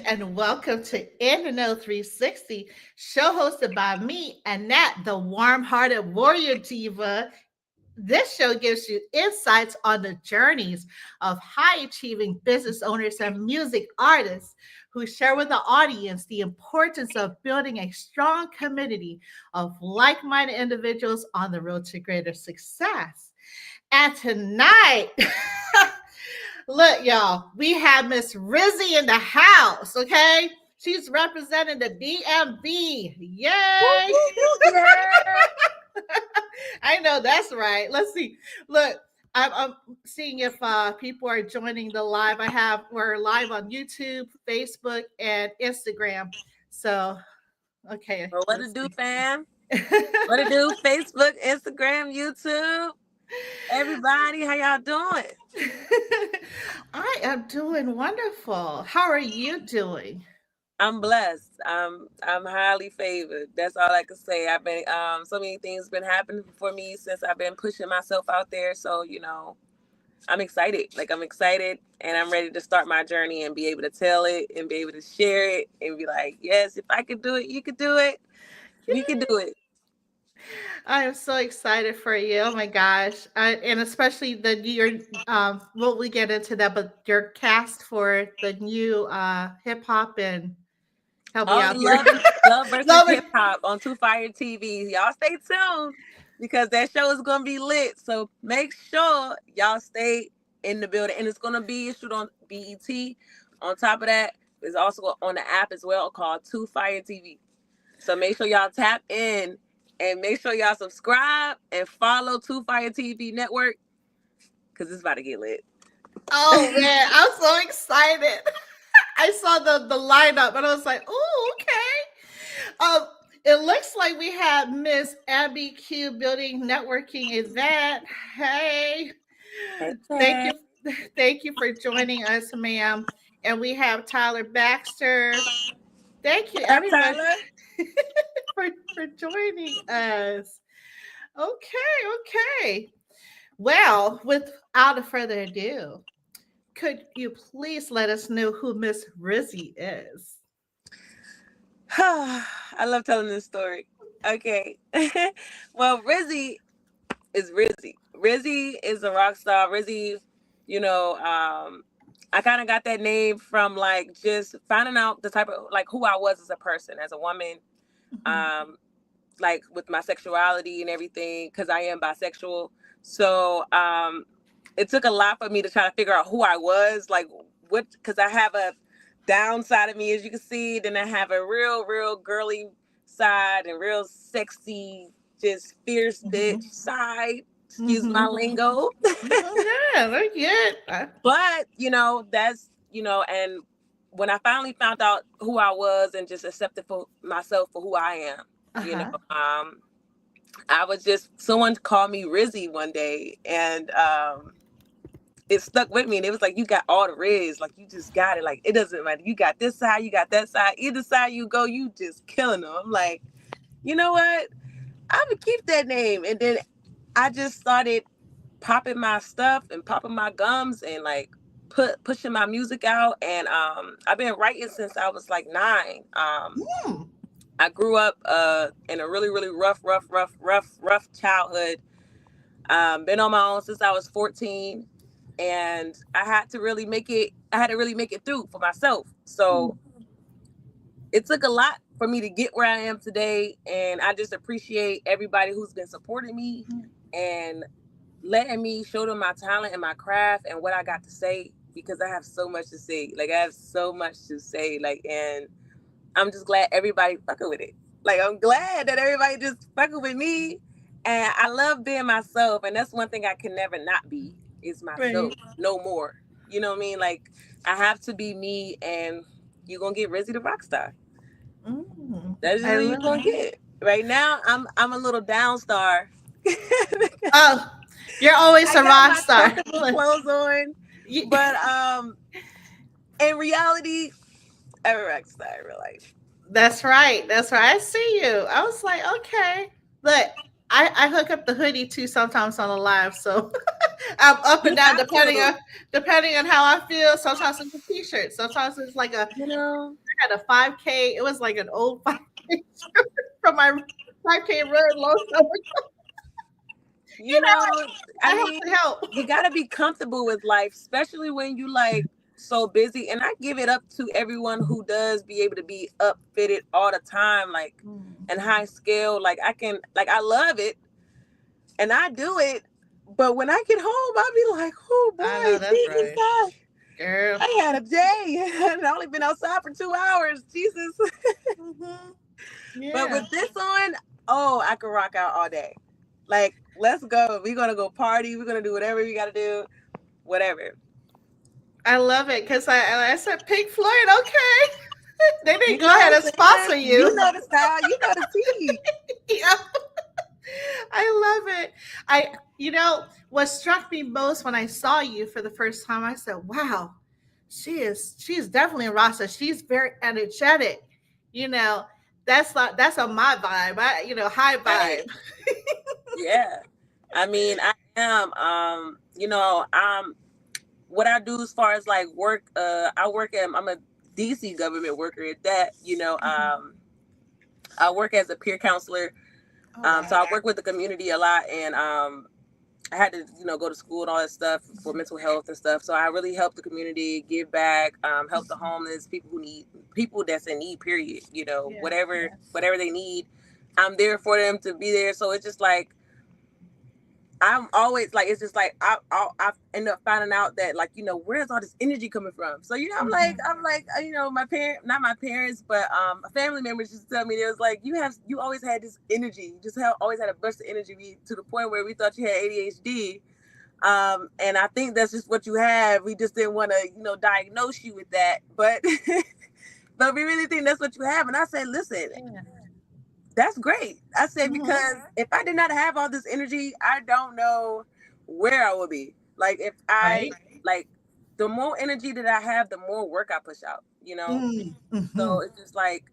and welcome to In the Know 360, show hosted by me, Annette, the warm-hearted warrior diva. This show gives you insights on the journeys of high-achieving business owners and music artists who share with the audience the importance of building a strong community of like-minded individuals on the road to greater success. And tonight, look, y'all, we have Miss Rizzi in the house, okay? She's representing the DMV. Yay! Yeah. I know that's right. Let's see. Look, I'm seeing if people are joining the live. We're live on YouTube, Facebook, and Instagram. So, okay. Well, what to do, fam? What to do? Facebook, Instagram, YouTube. Everybody, how y'all doing? I am doing wonderful. How are you doing? I'm blessed. I'm highly favored. That's all I can say. I've been so many things been happening for me since I've been pushing myself out there. So, I'm excited. Like I'm excited and I'm ready to start my journey and be able to tell it and be able to share it and be like, yes, if I could do it, you could do it. We could do it. I am so excited for you. Oh my gosh. And especially well, we get into that, but your cast for the new hip hop and help me Oh, out here. love versus Love it. hip hop on Two Fire TV. Y'all stay tuned because that show is gonna be lit. So make sure y'all stay in the building, and it's gonna be issued on BET. On top of that, it's also on the app as well called Two Fire TV. So make sure y'all tap in and make sure y'all subscribe and follow Two Fire TV Network because it's about to get lit. Oh man, I'm so excited. I saw the lineup and I was like, oh, okay. It looks like we have Miss Abby Q building networking event. Hey. Thank you for joining us, ma'am. And we have Tyler Baxter. Thank you, everybody, for joining us. Okay. Well, without further ado, could you please let us know who Miss Rizzi is? I love telling this story. Okay. Well, Rizzi is Rizzi. Rizzi is a rock star. Rizzi, I kind of got that name from like just finding out the type of like who I was as a person, as a woman, like with my sexuality and everything, because I am bisexual. So it took a lot for me to try to figure out who I was, like what, because I have a downside of me, as you can see, then I have a real girly side and real sexy, just fierce bitch side. Excuse my lingo. Yeah, very good. But that's and when I finally found out who I was and just accepted for myself for who I am, I was just, someone called me Rizzi one day, and it stuck with me, and it was like, you got all the Riz, like you just got it, like it doesn't matter, you got this side, you got that side, either side you go, you just killing them. I'm like, you know what, I'm gonna keep that name. And then I just started popping my stuff and popping my gums and like pushing my music out, and I've been writing since I was like 9. I grew up in a really rough childhood. Been on my own since I was 14, and I had to really make it through for myself. So it took a lot for me to get where I am today, and I just appreciate everybody who's been supporting me and letting me show them my talent and my craft and what I got to say, because I have so much to say. Like I have so much to say, like, and I'm just glad everybody fucking with it. Like, I'm glad that everybody just fucking with me. And I love being myself. And that's one thing I can never not be, is myself. Right. No more. You know what I mean? Like, I have to be me, and you're going to get Rizzi the Rockstar. That's just what you're going to get. Right now, I'm a little down star. Oh, you're always a rock star. Clothes on. But in reality, I'm a rock star in real life. That's right. I see you. I was like, okay. Look, I hook up the hoodie too sometimes on the live. So I'm up and You down have to. depending on how I feel. Sometimes it's a t-shirt. Sometimes it's like a You know. I had a 5K. It was like an old 5K shirt from my 5K run low summer. You You know, know, I I have mean, to help. you got to be comfortable with life, especially when you like so busy. And I give it up to everyone who does be able to be upfitted all the time, like and high scale. Like I can, like I love it, and I do it. But when I get home, I'll be like, oh I know boy, that's Jesus, right, girl. I had a day, and I only been outside for 2 hours. Jesus. Mm-hmm. But Yeah, with this on, oh, I can rock out all day. Like, let's go. We're gonna go party. We're gonna do whatever we gotta do. Whatever. I love it because I said Pink Floyd. Okay, they You didn't go know ahead what and I'm saying? sponsor You you. know the style. You know the tea. Yeah, I love it. What struck me most when I saw you for the first time, I said, "Wow, she's definitely a roster. She's very energetic. You know, that's on my vibe. High Right. vibe. Yeah. I mean, I am. What I do as far as like work. I'm a DC government worker at that. I work as a peer counselor. Oh So wow. I work with the community a lot, and I had to, go to school and all that stuff for mental health and stuff. So I really help the community, give back, help the homeless, people that's in need, period. Yeah, Whatever they need, I'm there for them to be there. So it's just like, I'm always like, it's just like, I end up finding out that like, where's all this energy coming from? So, my not my parents, but family members just tell me, it was like, you always had this energy, you just always had a burst of energy to the point where we thought you had ADHD. And I think that's just what you have. We just didn't want to, diagnose you with that, but, but we really think that's what you have. And I said, listen, yeah. that's great. I said, Mhm. because if I did not have all this energy, I don't know where I would be. Like if I Right. like the more energy that I have, the more work I push out. So Mm-hmm. it's just like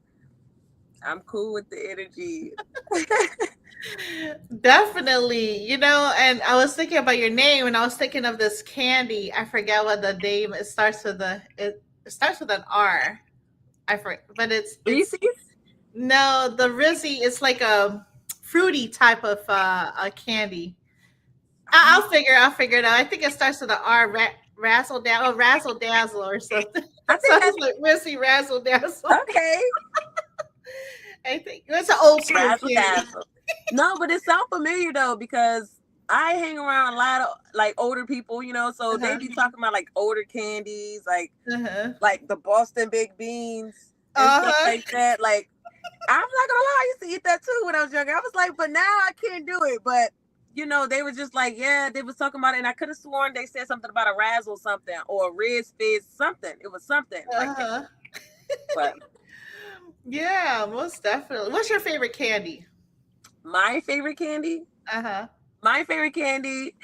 I'm cool with the energy. Definitely, and I was thinking about your name, and I was thinking of this candy. I forget what the name. It starts with an R. I forget, but it's Reese's? no the Rizzi. It's like a fruity type of a candy. I'll figure it out. I think it starts with an R. Razzle dazzle or something. I So think it's that's like Rizzi razzle dazzle. okay. I think it's an old school Razzle candy. dazzle. No, but it sounds familiar though, because I hang around a lot of like older people, so they Uh-huh. be talking about like older candies, Uh-huh. like the Boston baked beans and stuff Uh-huh. like that. Like, I'm not gonna lie, I used to eat that too when I was younger. I was like, but now I can't do it. But they were just like, yeah, they was talking about it, and I could have sworn they said something about a razzle something or a Riz Fizz something. It was something like that. Uh-huh. But Yeah, most definitely. What's your favorite candy? my favorite candy, Uh-huh. my favorite candy,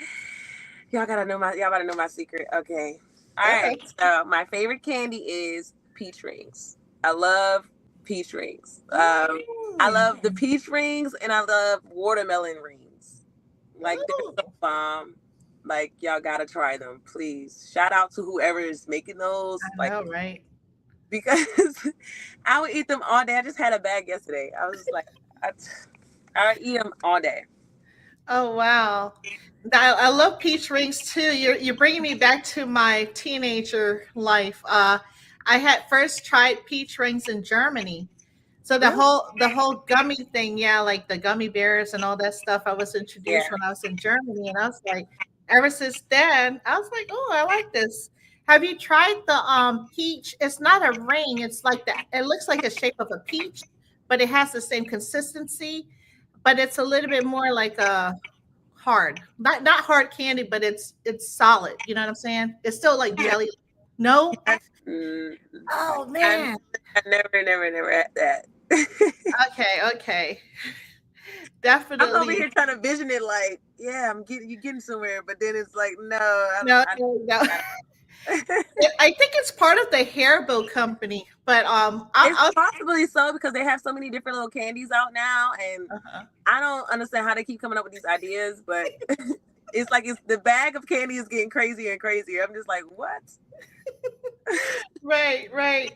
y'all gotta know my secret. Okay. All Okay. right. So my favorite candy is peach rings. I love peach rings. I Mm. love the peach rings, and I love watermelon rings. Like they're Ooh. so bomb. Like y'all gotta try them, please. Shout out to whoever is making those. I Like, know, right? because I would eat them all day. I just had a bag yesterday. I was just like, I would eat them all day. Oh wow. I love peach rings too. You're bringing me back to my teenager life. I had first tried peach rings in Germany. So the Really? whole gummy thing, yeah, like the gummy bears and all that stuff, I was Yeah. introduced when I was in Germany, and I was like, ever since then, I was like, oh, I like this. Have you tried the peach? It's not a ring. It's like that. It looks like the shape of a peach, but it has the same consistency. But it's a little bit more like a hard, not hard candy, but it's solid. You know what I'm saying? It's still like jelly. No. Mm, Oh I'm, man. I never had that. Okay. I'm over Definitely. here trying to vision it like, yeah, you getting somewhere, but then it's like, no, I No, don't. no. I think it's part of the Haribo company, but It's possibly so, because they have so many different little candies out now, and uh-huh. I don't understand how they keep coming up with these ideas, but it's like it's the bag of candy is getting crazier and crazier. I'm just like, what? Right, right.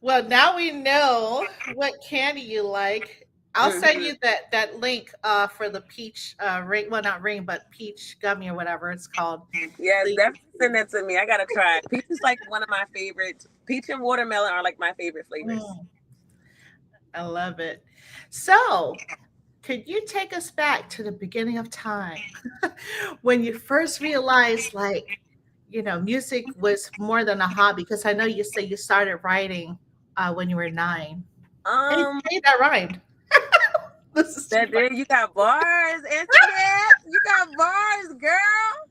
Well, now we know what candy you like. I'll send Hmm. you that link for the peach ring. Well, not ring, but peach gummy or whatever it's called. Yes, So definitely send that to me. I gotta try it. Peach is like one of my favorites. Peach and watermelon are like my favorite flavors. mm, I love it. So, could you take us back to the beginning of time when you first realized, like, music was more than a hobby? Because I know you say you started writing when you were 9. Hey, Um, hey, that rhymed. This is too that funny. there you got bars, internet. You got bars, girl.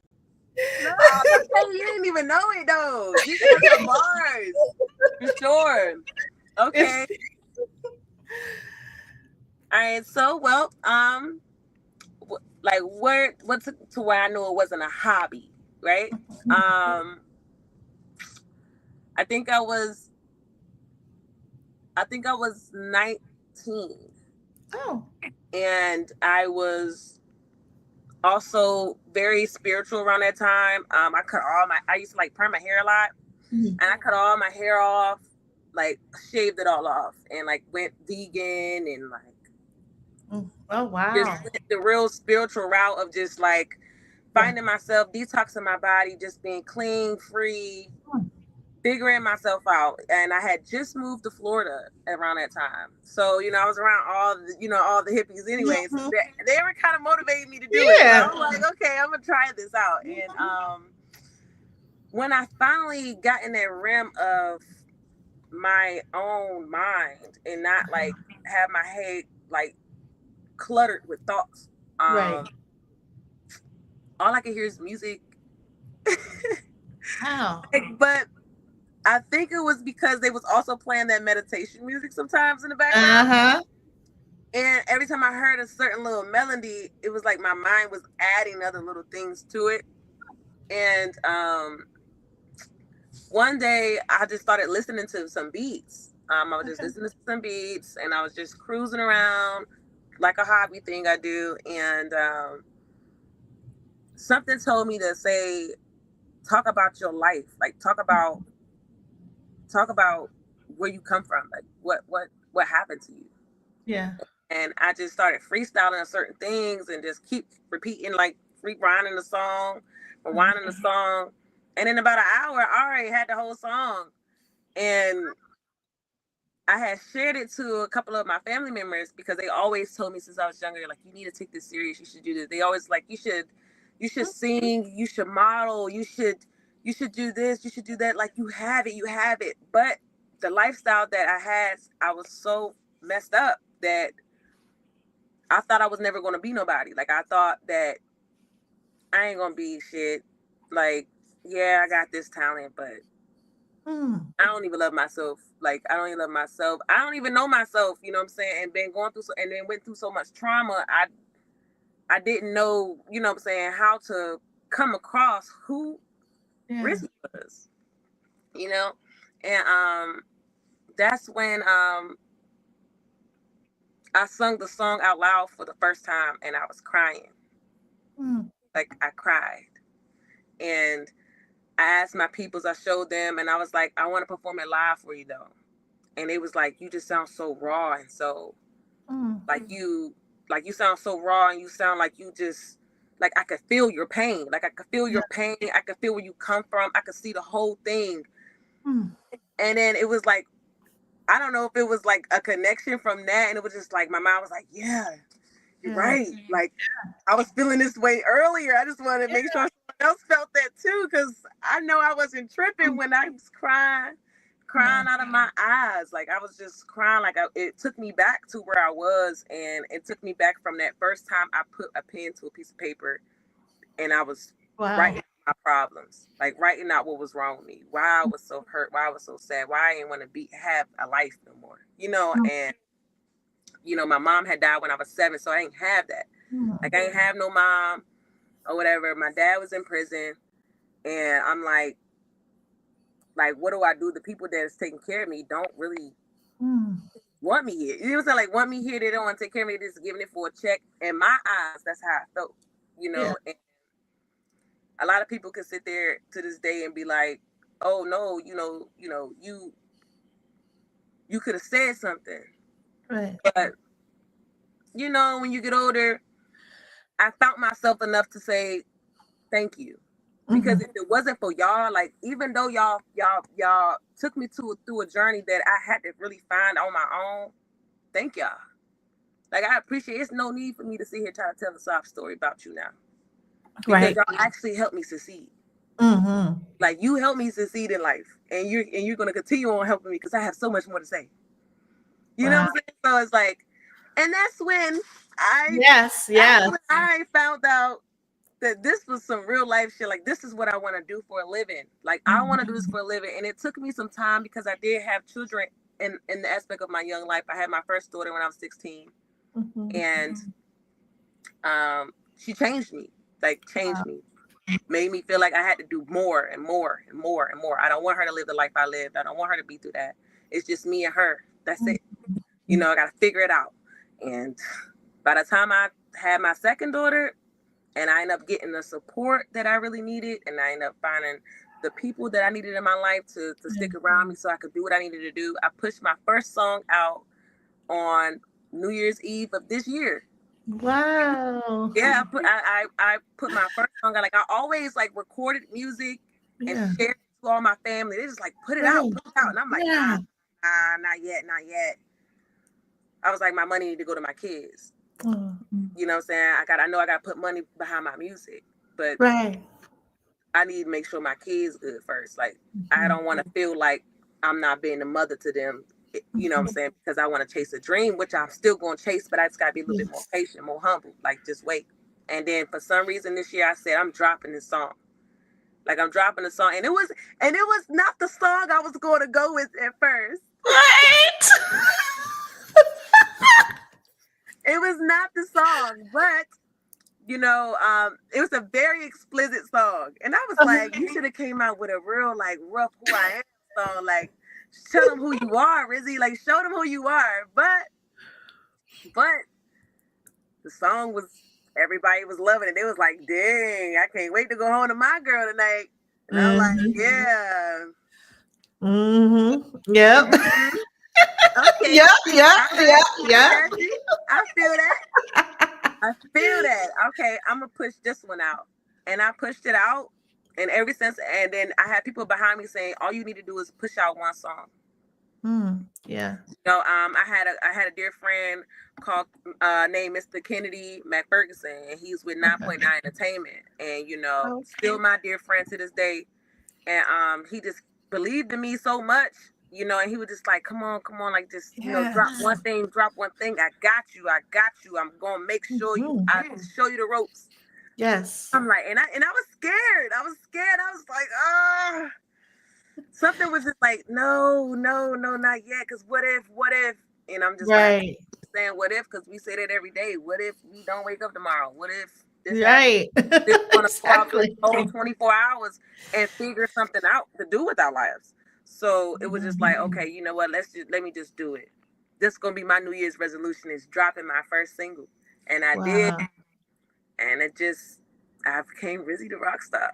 No, okay, you didn't even know it though. You got some bars for sure. It's Okay. All right. So, well, like what to where I knew it wasn't a hobby, right? Um, I think I was, I think I was 19, oh. and I was also very spiritual around that time. I used to like perm my hair a lot, Mhm. and I cut all my hair off, like shaved it all off, and like went vegan and like Oh, just wow. went the real spiritual route of just like Yeah. finding myself, detoxing my body, just being clean, free, Hmm. figuring myself out. And I had just moved to Florida around that time, so I was around all the hippies anyway, so Mhm. they were kind of motivating me to do it. So Yeah. I'm like, okay, I'm gonna try this out. And when I finally got in that realm of my own mind and not like have my head like cluttered with thoughts, Right. all I can hear is music. Wow. But I think it was because they was also playing that meditation music sometimes in the background. Uh-huh. And every time I heard a certain little melody, it was like my mind was adding other little things to it. And one day I just started listening to some beats. I was just Okay. listening to some beats, and I was just cruising around like a hobby thing I do. And something told me to say, talk about your life, like talk about where you come from, like what happened to you. Yeah. And I just started freestyling on certain things and just keep repeating, like rewinding the song, rewinding the song. And in about an hour, I already had the whole song. And I had shared it to a couple of my family members because they always told me since I was younger, like, you need to take this serious. You should do this. They always like, you should sing, you should model, you should do this, you should do that. Like, you have it. But the lifestyle that I had, I was so messed up that I thought I was never going to be nobody. Like, I thought that I ain't going to be shit. Like, yeah, I got this talent, but Mm. I don't even love myself. Like, I don't even love myself. I don't even know myself, you know what I'm saying? And been going through and then went through so much trauma. I didn't know, you know what I'm saying, how to come across who Yeah. Rizzi was, you know? And that's when I sung the song out loud for the first time, and I was crying. Mm. Like, I cried. And I asked my peoples, I showed them, and I was like, I want to perform it live for you though. And they was like, you just sound so raw and so Mm. like you sound so raw, and you sound like you just like I could feel your pain. Like I could feel Yeah. your pain. I could feel where you come from. I could see the whole thing. Mm. And then it was like, I don't know if it was like a connection from that, and it was just like my mind was like, yeah, you're Yeah. right. Like, I was feeling this way earlier. I just wanted to Yeah. make sure someone else felt that too, because I know I wasn't tripping Mm. when I was crying, Yeah. crying out of my eyes. Like, I was just crying. Like, it took me back to where I was, and it took me back from that first time I put a pen to a piece of paper, and I was Wow. writing my problems, like writing out what was wrong with me, why I was so hurt, why I was so sad, why I didn't want to have a life no more, Mm. and my mom had died when I was 7, so I didn't have that. Mm. Like, I didn't have no mom or whatever. My dad was in prison, and I'm like, what do I do? The people that's taking care of me don't really Mm. want me here. You know what I'm saying? Like, want me here. They don't want to take care of me. They're just giving it for a check. In my eyes, that's how I felt, you Yeah. know. And a lot of people can sit there to this day and be like, oh no, you could have said something. Right. But when you get older, I found myself enough to say thank you. Because if it wasn't for y'all, like, even though y'all took me through a journey that I had to really find on my own, thank y'all. Like, I appreciate it's no need for me to sit here trying to tell a sob story about you now. Because y'all actually helped me succeed. Like, you helped me succeed in life, and you're gonna continue on helping me because I have so much more to say. You know what I'm saying? So it's like, and that's when I found out that this was some real life shit. Like, this is what I want to do for a living. Like, I want to do this for a living. And it took me some time because I did have children in the aspect of my young life. I had my first daughter when I was 16. And she changed me. Like, me. Made me feel like I had to do more and more and more and more. I don't want her to live the life I lived. I don't want her to be through that. It's just me and her. That's it. I got to figure it out. And by the time I had my second daughter, and I ended up getting the support that I really needed, and I ended up finding the people that I needed in my life to stick around me so I could do what I needed to do. I pushed my first song out on New Year's Eve of this year. Wow. Yeah, I put my first song out. Like, I always like recorded music and shared it to all my family. They just like put it out. And I'm like, nah, not yet. I was like, my money need to go to my kids. You know what I'm saying? I know I got to put money behind my music, but I need to make sure my kids good first. Like, I don't want to feel like I'm not being a mother to them. You know what I'm saying? Because I want to chase a dream, which I'm still going to chase, but I just got to be a little bit more patient, more humble. Like, just wait. And then for some reason this year I said, I'm dropping this song. Like, I'm dropping the song. And it was not the song I was going to go with at first. Right. It was not the song, but it was a very explicit song. And I was like, you should have came out with a real, like, rough Who I Am song. Like, show them who you are, Rizzi. Like, show them who you are. But the song was, everybody was loving it. They was like, dang, I can't wait to go home to my girl tonight. And I'm like, yeah. Yep. Okay. Yeah. I feel that. Okay, I'm gonna push this one out. And I pushed it out. And ever since, and then I had people behind me saying, all you need to do is push out one song. Yeah. I had a dear friend called named Mr. Kennedy McFerguson, and he's with 9.9 Entertainment, and still my dear friend to this day. And he just believed in me so much, and he was just like, come on, like, just drop one thing. I got you. I'm gonna make sure I show you the ropes. Yes. I'm like, and I was scared. I was like, something was just like, no, not yet. Because what if? And I'm just like saying what if, because we say that every day. What if we don't wake up tomorrow? What if this happens? This want to fall for 24 hours and figure something out to do with our lives. So it was just like, okay, you know what? Let me just do it. This is gonna be my New Year's resolution, is dropping my first single, and I did, and I became Rizzi the Rockstar.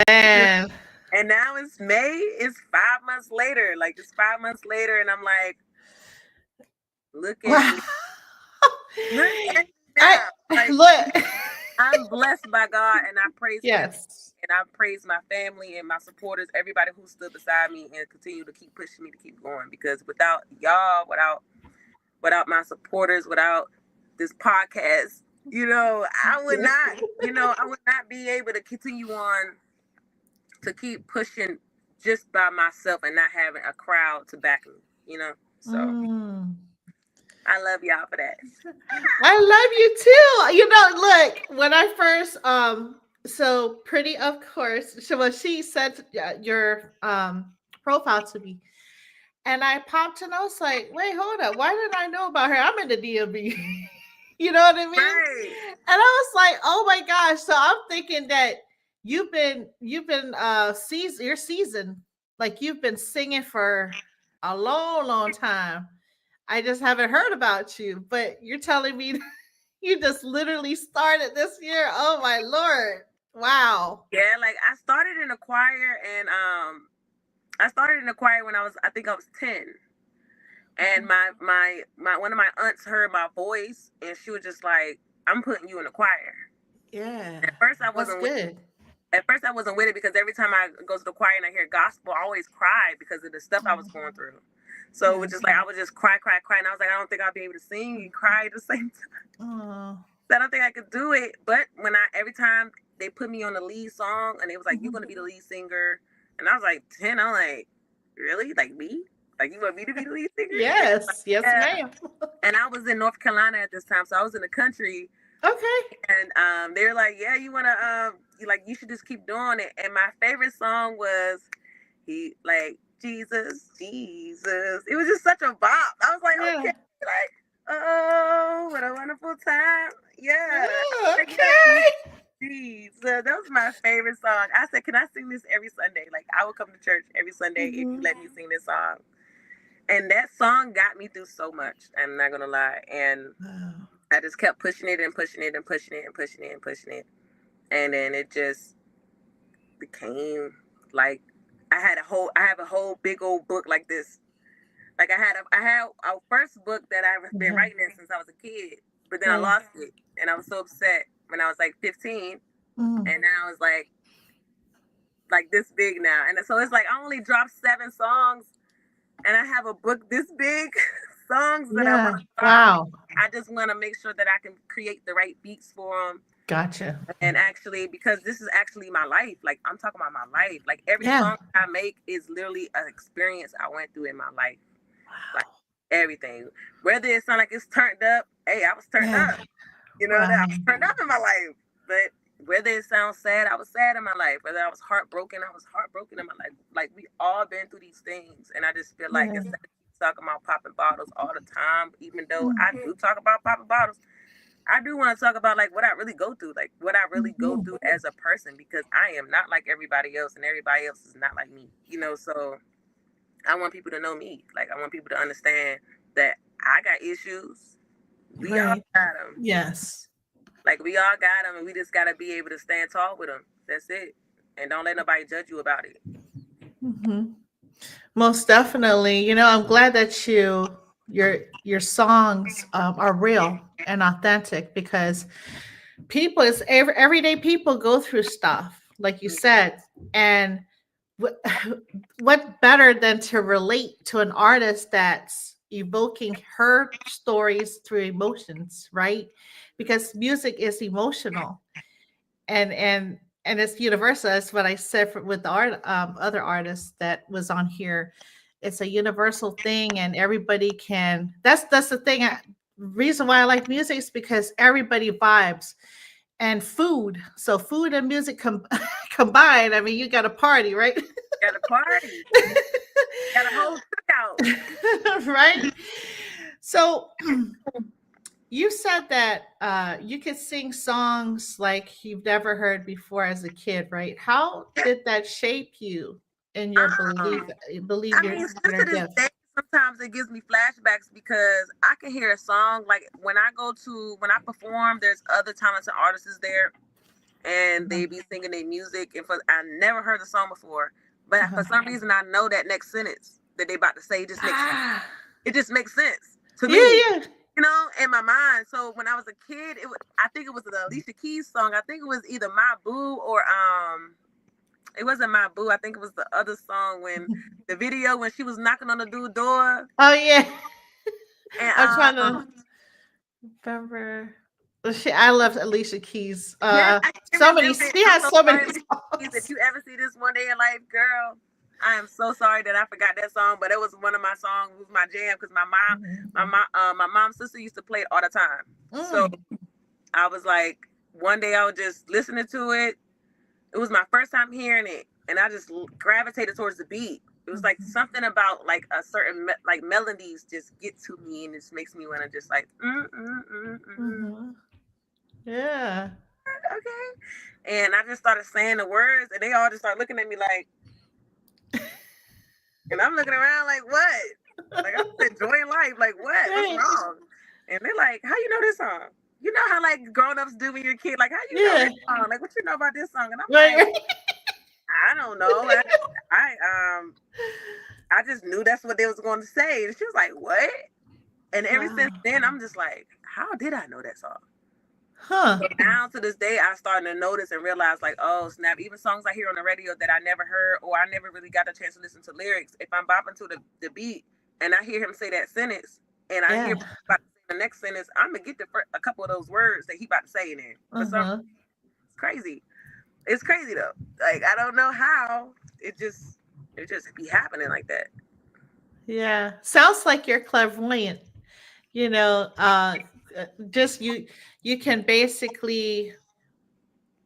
Man. And now it's May. It's 5 months later. Like, it's 5 months later, and I'm like, look at me. Look at me now. I'm blessed by God, and I praise Him. And I praise my family and my supporters, everybody who stood beside me and continue to keep pushing me to keep going. Because without y'all, without my supporters, without this podcast, I would not, I would not be able to continue on to keep pushing just by myself and not having a crowd to back me, So I love y'all for that. I love you too. Look, when I first so Pretty, of course, so when she said your profile to me, and I popped and I was like, wait, hold up, why didn't I know about her? I'm in the DMV. You know what I mean? Right. And I was like, oh my gosh. So I'm thinking that you've been your season, like, you've been singing for a long time. I just haven't heard about you, but you're telling me you just literally started this year. Oh my Lord. Wow. Yeah, like I started in a choir, and I started in a choir when I think I was 10. And my one of my aunts heard my voice, and she was just like, "I'm putting you in the choir." Yeah. At first, I That's wasn't with it. good. At first, I wasn't with it because every time I go to the choir and I hear gospel, I always cry because of the stuff I was going through. So it was Yes. just like I would just cry, cry, cry, and I was like, I don't think I'll be able to sing and cry at the same time. Oh. I don't think I could do it. But every time they put me on the lead song, and they was like, "You're gonna be the lead singer," and I was like 10. I'm like, really? Like me? Like you want me to be the lead singer? Yes. Yes, Yeah. ma'am. And I was in North Carolina at this time, so I was in the country. Okay. And they were like, "Yeah, you wanna you should just keep doing it." And my favorite song was Jesus, Jesus. It was just such a bop. I was like, Yeah. okay, like, oh, what a wonderful time. Yeah. Okay. Jesus. That was my favorite song. I said, can I sing this every Sunday? Like I would come to church every Sunday if you let me sing this song. And that song got me through so much. I'm not gonna lie. And I just kept pushing it and pushing it and pushing it and pushing it and pushing it. And then it just became like I have a whole big old book like this. Like I had a first book that I've been writing in since I was a kid, but then I lost it, and I was so upset when I was like 15, and now it's like this big now, and so it's like I only dropped 7 songs, and I have a book this big, songs that I want to drop. Wow. I just want to make sure that I can create the right beats for them. Gotcha. And actually, because this is actually my life, like I'm talking about my life. Like every song I make is literally an experience I went through in my life. Wow. Like everything. Whether it sound like it's turned up, hey, I was turned up. You know, that I was turned up in my life. But whether it sounds sad, I was sad in my life. Whether I was heartbroken, I was heartbroken in my life. Like we all been through these things. And I just feel like instead of talking about popping bottles all the time, even though I do talk about popping bottles, I do want to talk about like what I really go through, like what I really go through as a person, because I am not like everybody else, and everybody else is not like me, you know. So I want people to know me. Like I want people to understand that I got issues. We all got them. Yes. Like we all got them, and we just gotta be able to stand tall with them. That's it. And don't let nobody judge you about it. Most definitely. You know, I'm glad that your songs are real and authentic, because people is everyday people go through stuff, like you said, and what better than to relate to an artist that's evoking her stories through emotions, right? Because music is emotional, and it's universal. That's what I said with the other artists that was on here. It's a universal thing, and everybody can. That's the thing. Reason why I like music is because everybody vibes, and food. So food and music combined. I mean, you got a party, right? Got a party. Got a whole cookout. Right. So you said that you could sing songs like you've never heard before as a kid, right? How did that shape you in your believe I your mean, still to this gift? day, sometimes it gives me flashbacks because I can hear a song like when I perform. There's other talented artists there, and they be singing their music, and I never heard the song before, but for some reason I know that next sentence that they about to say just makes sense. It just makes sense to me. Yeah. You know, in my mind. So when I was a kid, I think it was the Alicia Keys song. I think it was either My Boo or it wasn't My Boo. I think it was the other song when the video when she was knocking on the dude's door. Oh yeah. And I'm trying to remember. I love Alicia Keys. So many. She has so many songs. If you ever see this one day in life, girl, I am so sorry that I forgot that song, but it was one of my songs. It was my jam because my mom's sister used to play it all the time. So I was like, one day I was just listening to it. It was my first time hearing it, and I just gravitated towards the beat. It was like something about like a certain like melodies just get to me, and it just makes me want to just like Yeah. Okay. And I just started saying the words, and they all just started looking at me like, and I'm looking around like, what? Like I'm enjoying life. Like what? What's wrong? And they're like, how you know this song? You know how like grown-ups do when you're a kid? Like, how you know this song? Like, what you know about this song? And I'm Right, like, right. I don't know. I just knew that's what they was going to say. And she was like, what? And ever since Wow. then, I'm just like, how did I know that song? Huh. So now to this day, I started to notice and realize, like, oh snap! Even songs I hear on the radio that I never heard or I never really got the chance to listen to lyrics. If I'm bopping to the beat and I hear him say that sentence, and I hear Yeah. about to say the next sentence, I'm gonna get a couple of those words that he about to say in there. For some, Uh-huh. it's crazy. It's crazy though. Like I don't know how it just be happening like that. Yeah. Sounds like you're clairvoyant. You know, just you can basically,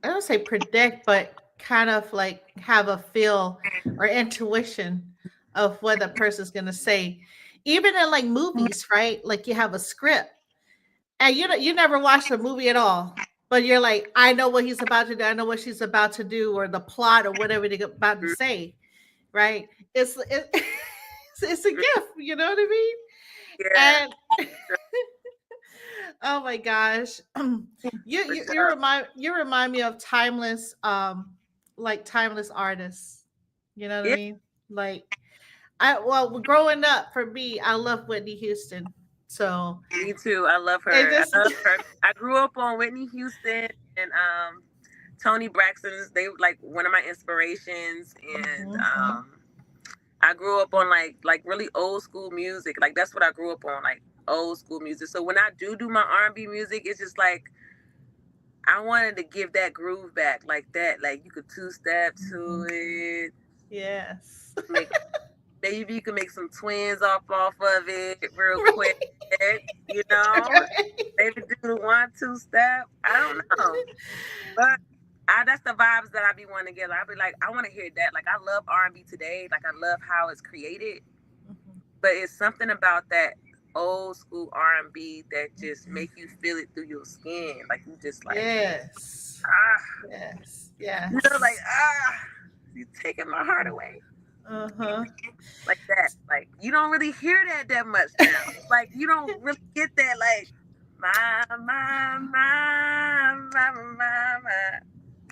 I don't say predict, but kind of like have a feel or intuition of what the person's gonna say. Even in like movies, right? Like you have a script, and you never watched the movie at all, but you're like, I know what he's about to do, I know what she's about to do, or the plot, or whatever they're about to say, right? It's a gift, you know what I mean? Yeah, And oh my gosh. you, for you you sure. remind me of timeless like timeless artists. You know what I Yeah, mean? Like growing up for me, I love Whitney Houston. So me too. I love it her. just I love her. I grew up on Whitney Houston and Toni Braxton's. They were like one of my inspirations, and Mhm. I grew up on like really old school music. Like that's what I grew up on, like old school music. So when I do my R&B music, it's just like I wanted to give that groove back, like that. Like you could two step to Mhm. it, Yes. make maybe you can make some twins off of it real quick. Right. You know, Right. maybe do the 1 2 step. I don't know, but that's the vibes that I be wanting to get. Like, I be like, I want to hear that. Like I love R&B today. Like I love how it's created, Mhm. but it's something about that old school R&B that just make you feel it through your skin. Like you just like Yes. ah, Yes. like Yes. you taking my heart away. Uh-huh. Like that. Like you don't really hear that much now. Like you don't really get that like my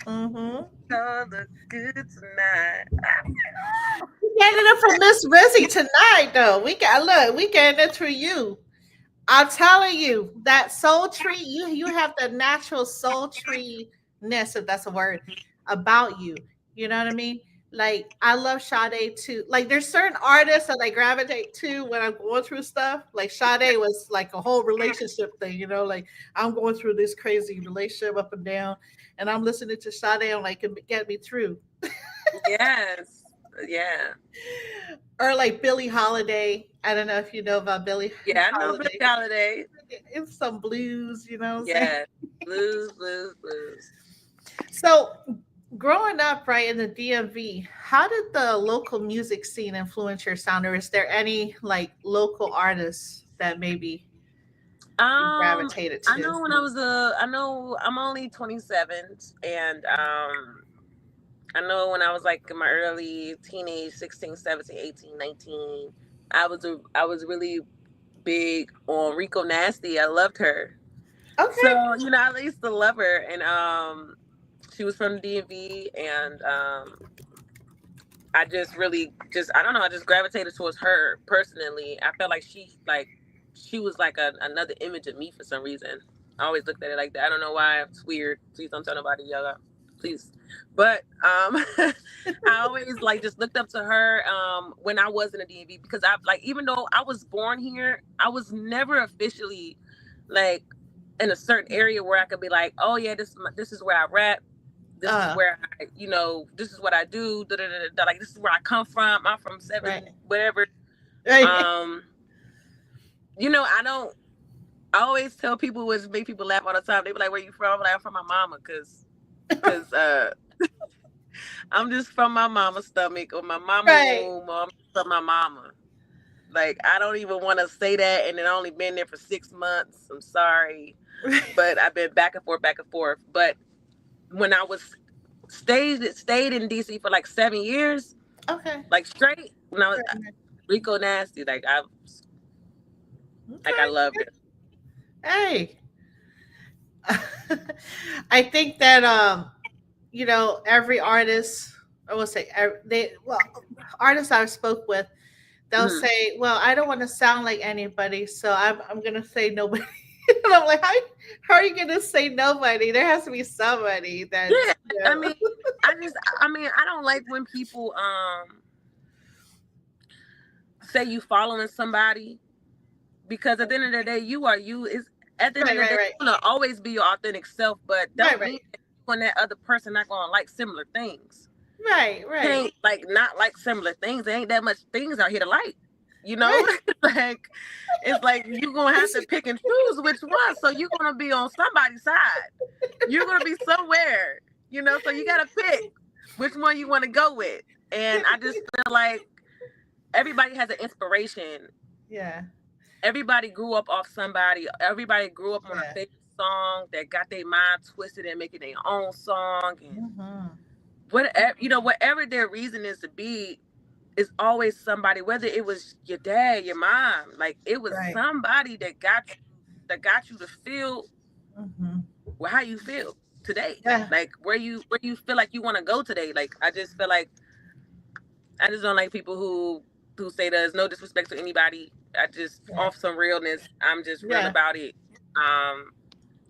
Mhm. so look good tonight. Getting it from Miss Rizzi tonight, though. We getting it through you. I'm telling you, that soul tree, you have the natural soul tree ness, if that's a word, about you. You know what I mean? Like I love Sade too. Like there's certain artists that I gravitate to when I'm going through stuff. Like Sade was like a whole relationship thing, you know, like I'm going through this crazy relationship up and down, and I'm listening to Sade and like it get me through. Yes. Yeah. Or like Billie Holiday. I don't know if you know about Billie Yeah, I know Billie Holiday. Holiday. It's some blues, you know what I'm saying? Yeah. Blues, blues, blues. So, growing up right in the DMV, how did the local music scene influence your sound, or is there any like local artists that maybe you Um, gravitated I to? know I know I'm only 27, and I know when I was like in my early teenage, 16, 17, 18, 19, I was really big on Rico Nasty. I loved her. Okay. So, I used to love her, and she was from the DMV, and I just really just I don't know, I just gravitated towards her personally. I felt like she was like another image of me for some reason. I always looked at it like that. I don't know why. It's weird. Please don't tell nobody, y'all. Please. But I always like just looked up to her when I was in the DMV, because I like, even though I was born here, I was never officially like in a certain area where I could be like, oh yeah, this is where I rap. This is Uh, where this is what I do. Da, da, da, da, like this is where I come from. I'm from right. seven whatever. Right. Um, I don't. I always tell people, which make people laugh all the time. They be like, "Where you from?" I'm like, "I'm from my mama," cause I'm just from my mama's stomach or my mama Right. womb, or I'm from my mama. Like I don't even want to say that, and it only been there for 6 months. I'm sorry, but I've been back and forth, back and forth. But when I was stayed in DC for like 7 years, Okay. like straight. When I was Right. Rico Nasty, I Okay. loved it. Hey. I think that every artist, I will say, artists I've spoke with, they'll Mhm. say, "Well, I don't want to sound like anybody, so I'm gonna say nobody." And I'm like, how are you gonna say nobody? There has to be somebody Yeah, that's, I mean, I don't like when people say you following somebody, because at the end of the day, you are you. Is At the end of right, the day, right, right, you're gonna always be your authentic self, but right, don't right, mean that you and that other person not gonna like similar things. right, right, Can't like not like similar things. There ain't that much things out here to like. You know, right. like it's like you're gonna have to pick and choose which one. So you're gonna be on somebody's side. You're gonna be somewhere. So you gotta pick which one you want to go with. And I just feel like everybody has an inspiration. Yeah, Everybody grew up off somebody. Everybody grew up on a yeah. favorite song that got their mind twisted and making their own song. And Hmm. whatever their reason is to be, is always somebody. Whether it was your dad, your mom, like it was Right. somebody that got you to feel Hmm. how you feel today. Yeah, Like where you feel like you want to go today. Like I just feel like I just don't like people who say there's no disrespect to anybody. I just yeah, off some realness. I'm just real yeah, about it. Um,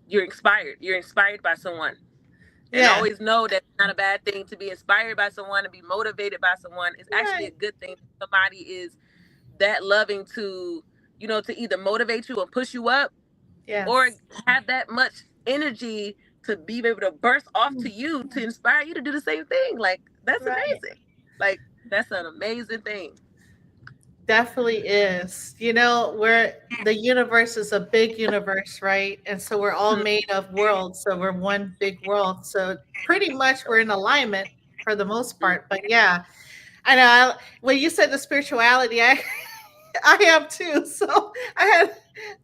you're inspired. You're inspired by someone, and yeah. always know that it's not a bad thing to be inspired by someone and be motivated by someone. It's actually Right. a good thing. Somebody is that loving to either motivate you and push you up, or Yes. have that much energy to be able to burst off to you to inspire you to do the same thing. Like that's Right. amazing. Like that's an amazing thing. Definitely is. We're the universe is a big universe, right? And so we're all made of worlds. So we're one big world. So pretty much we're in alignment for the most Mhm. part. But yeah, I know. When you said the spirituality, I am too. So I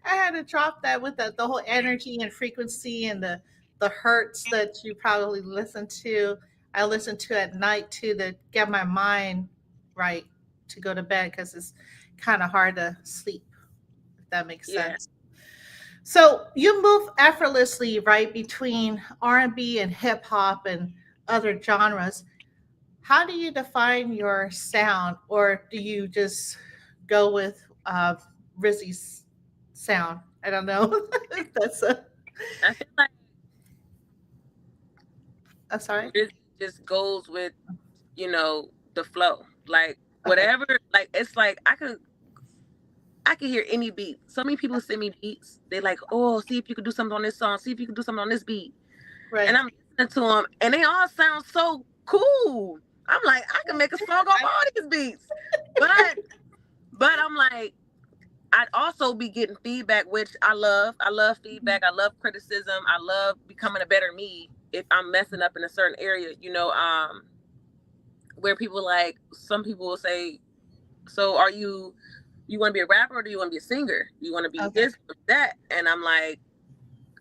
had to drop that with the whole energy and frequency and the hertz that you probably listen to. I listen to at night too to get my mind right to go to bed because it's kind of hard to sleep, if that makes Yeah. sense. So you move effortlessly right between R&B and hip hop and other genres. How do you define your sound, or do you just go with Rizzi's sound? I don't know. That's a. I feel like I'm sorry. it just goes with, the flow. Like Okay. whatever, like it's like I can hear any beat. So many people send me beats. They like, oh, see if you could do something on this song. See if you could do something on this beat. And Right. I'm listening to them, and they all sound so cool. I'm like, I can make a song off all these beats. But I'm like, I'd also be getting feedback, which I love. I love feedback. I love criticism. I love becoming a better me if I'm messing up in a certain area. Where some people will say, so are you want to be a rapper, or do you want to be a singer? You want to be Okay. this, that? And I'm like,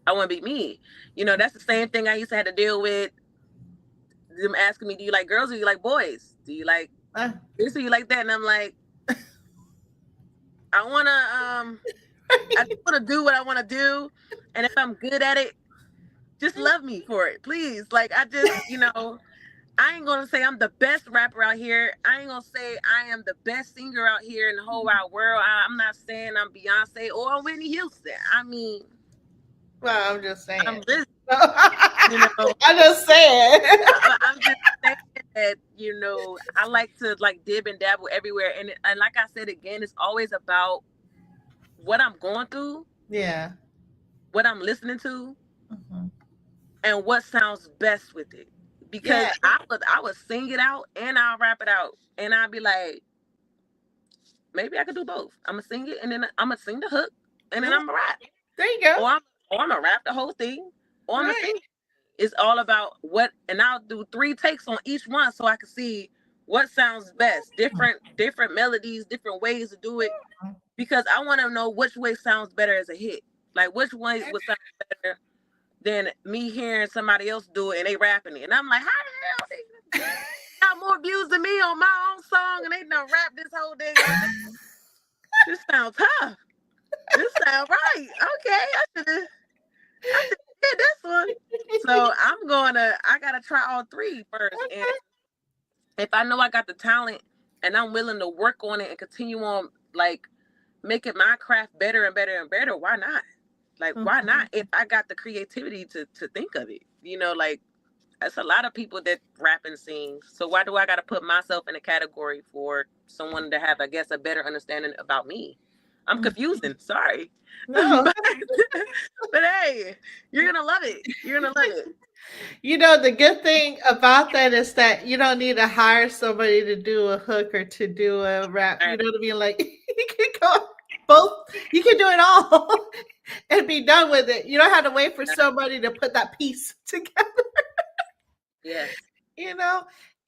I want to be me. That's the same thing I used to have to deal with them asking me, do you like girls or do you like boys? Do you like Uh, this or you like that? And I'm like, I wanna I just wanna do what I wanna do. And if I'm good at it, just love me for it, please. Like I ain't gonna say I'm the best rapper out here. I ain't gonna say I am the best singer out here in the whole wide world. I'm not saying I'm Beyonce or I'm Whitney Houston. I mean, well, I'm just I'm saying. Rizzi, you know. I'm just saying. I'm just saying that I like to like dib and dabble everywhere, and like I said again, it's always about what I'm going through, Yeah. what I'm listening to, Hmm. and what sounds best with it. Because Yeah. I would sing it out and I'll rap it out, and I'll be like, maybe I could do both. I'm gonna sing it, and then I'm gonna sing the hook, and then Mhm. I'm gonna rap, There you go. or I'm gonna rap the whole thing, or I'm gonna Right. sing. It's all about and I'll do 3 takes on each one so I can see what sounds best. Different melodies, different ways to do it, because I want to know which way sounds better as a hit. Like which way would sound better than me hearing somebody else do it and they rapping it. And I'm like, how the hell they got more views than me on my own song and they done rap this whole thing? This sounds tough. This sound right. Okay, I should get this one. So I gotta try all three first. And if I know I got the talent and I'm willing to work on it and continue on like making my craft better and better and better, why not? Like, why not? If I got the creativity to think of it, like that's a lot of people that rap and sing. So why do I got to put myself in a category for someone to have, I guess, a better understanding about me? I'm confusing. Sorry. No. But hey, you're going to love it. You're going to love it. The good thing about that is that you don't need to hire somebody to do a hook or to do a rap. You know what I mean? Like, you can go both. You can do it all and be done with it. You don't have to wait for somebody to put that piece together. Yes.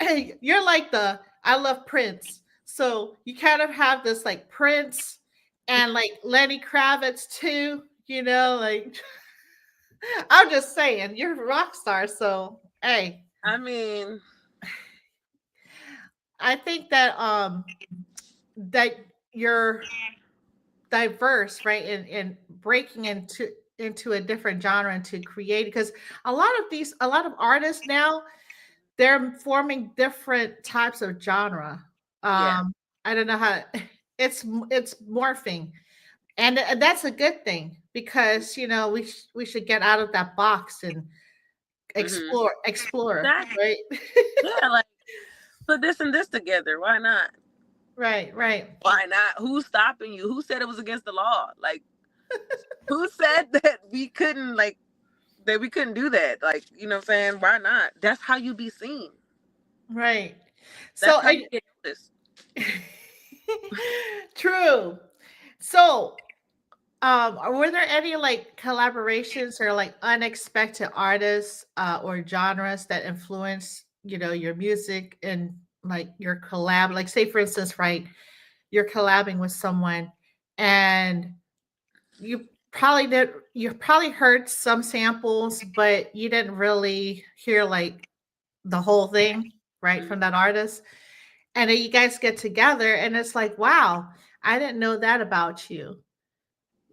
Hey, you're like I love Prince. So you kind of have this like Prince and like Lenny Kravitz too, like I'm just saying, you're a rock star. So hey. I mean, I think that that you're diverse, right? In breaking into a different genre and to create, because a lot of artists now, they're forming different types of genre. Yeah. I don't know how it's morphing, and that's a good thing, because we should get out of that box and explore, exactly. right? Yeah, like put this and this together. Why not? Right. Why not? Who's stopping you? Who said it was against the law? Like, who said that we couldn't do that? Like, you know what I'm saying? Why not? That's how you be seen. Right. That's how you get noticed. True. So, were there any like collaborations or like unexpected artists or genres that influence, your music and like your collab? Like, say for instance, right, you're collabing with someone and you probably heard some samples, but you didn't really hear like the whole thing, right, from that artist. And then you guys get together and it's like, wow, I didn't know that about you.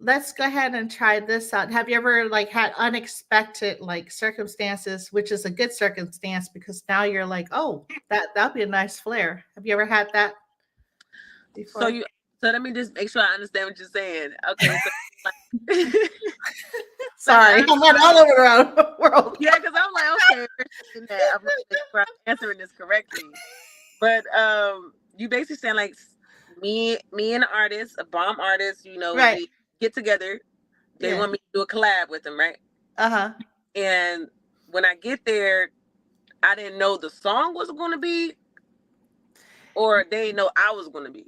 Let's go ahead and try this out. Have you ever like had unexpected like circumstances, which is a good circumstance because now you're like, oh, that'd be a nice flair. Have you ever had that before? So let me just make sure I understand what you're saying. Okay, so sorry, I went all over the world. Yeah, because I'm like, okay, I'm not answering this correctly. But you basically saying like me and an artist, a bomb artist, right. we get together. They want me to do a collab with them, right? And when I get there, I didn't know the song was going to be, or they didn't know I was going to be.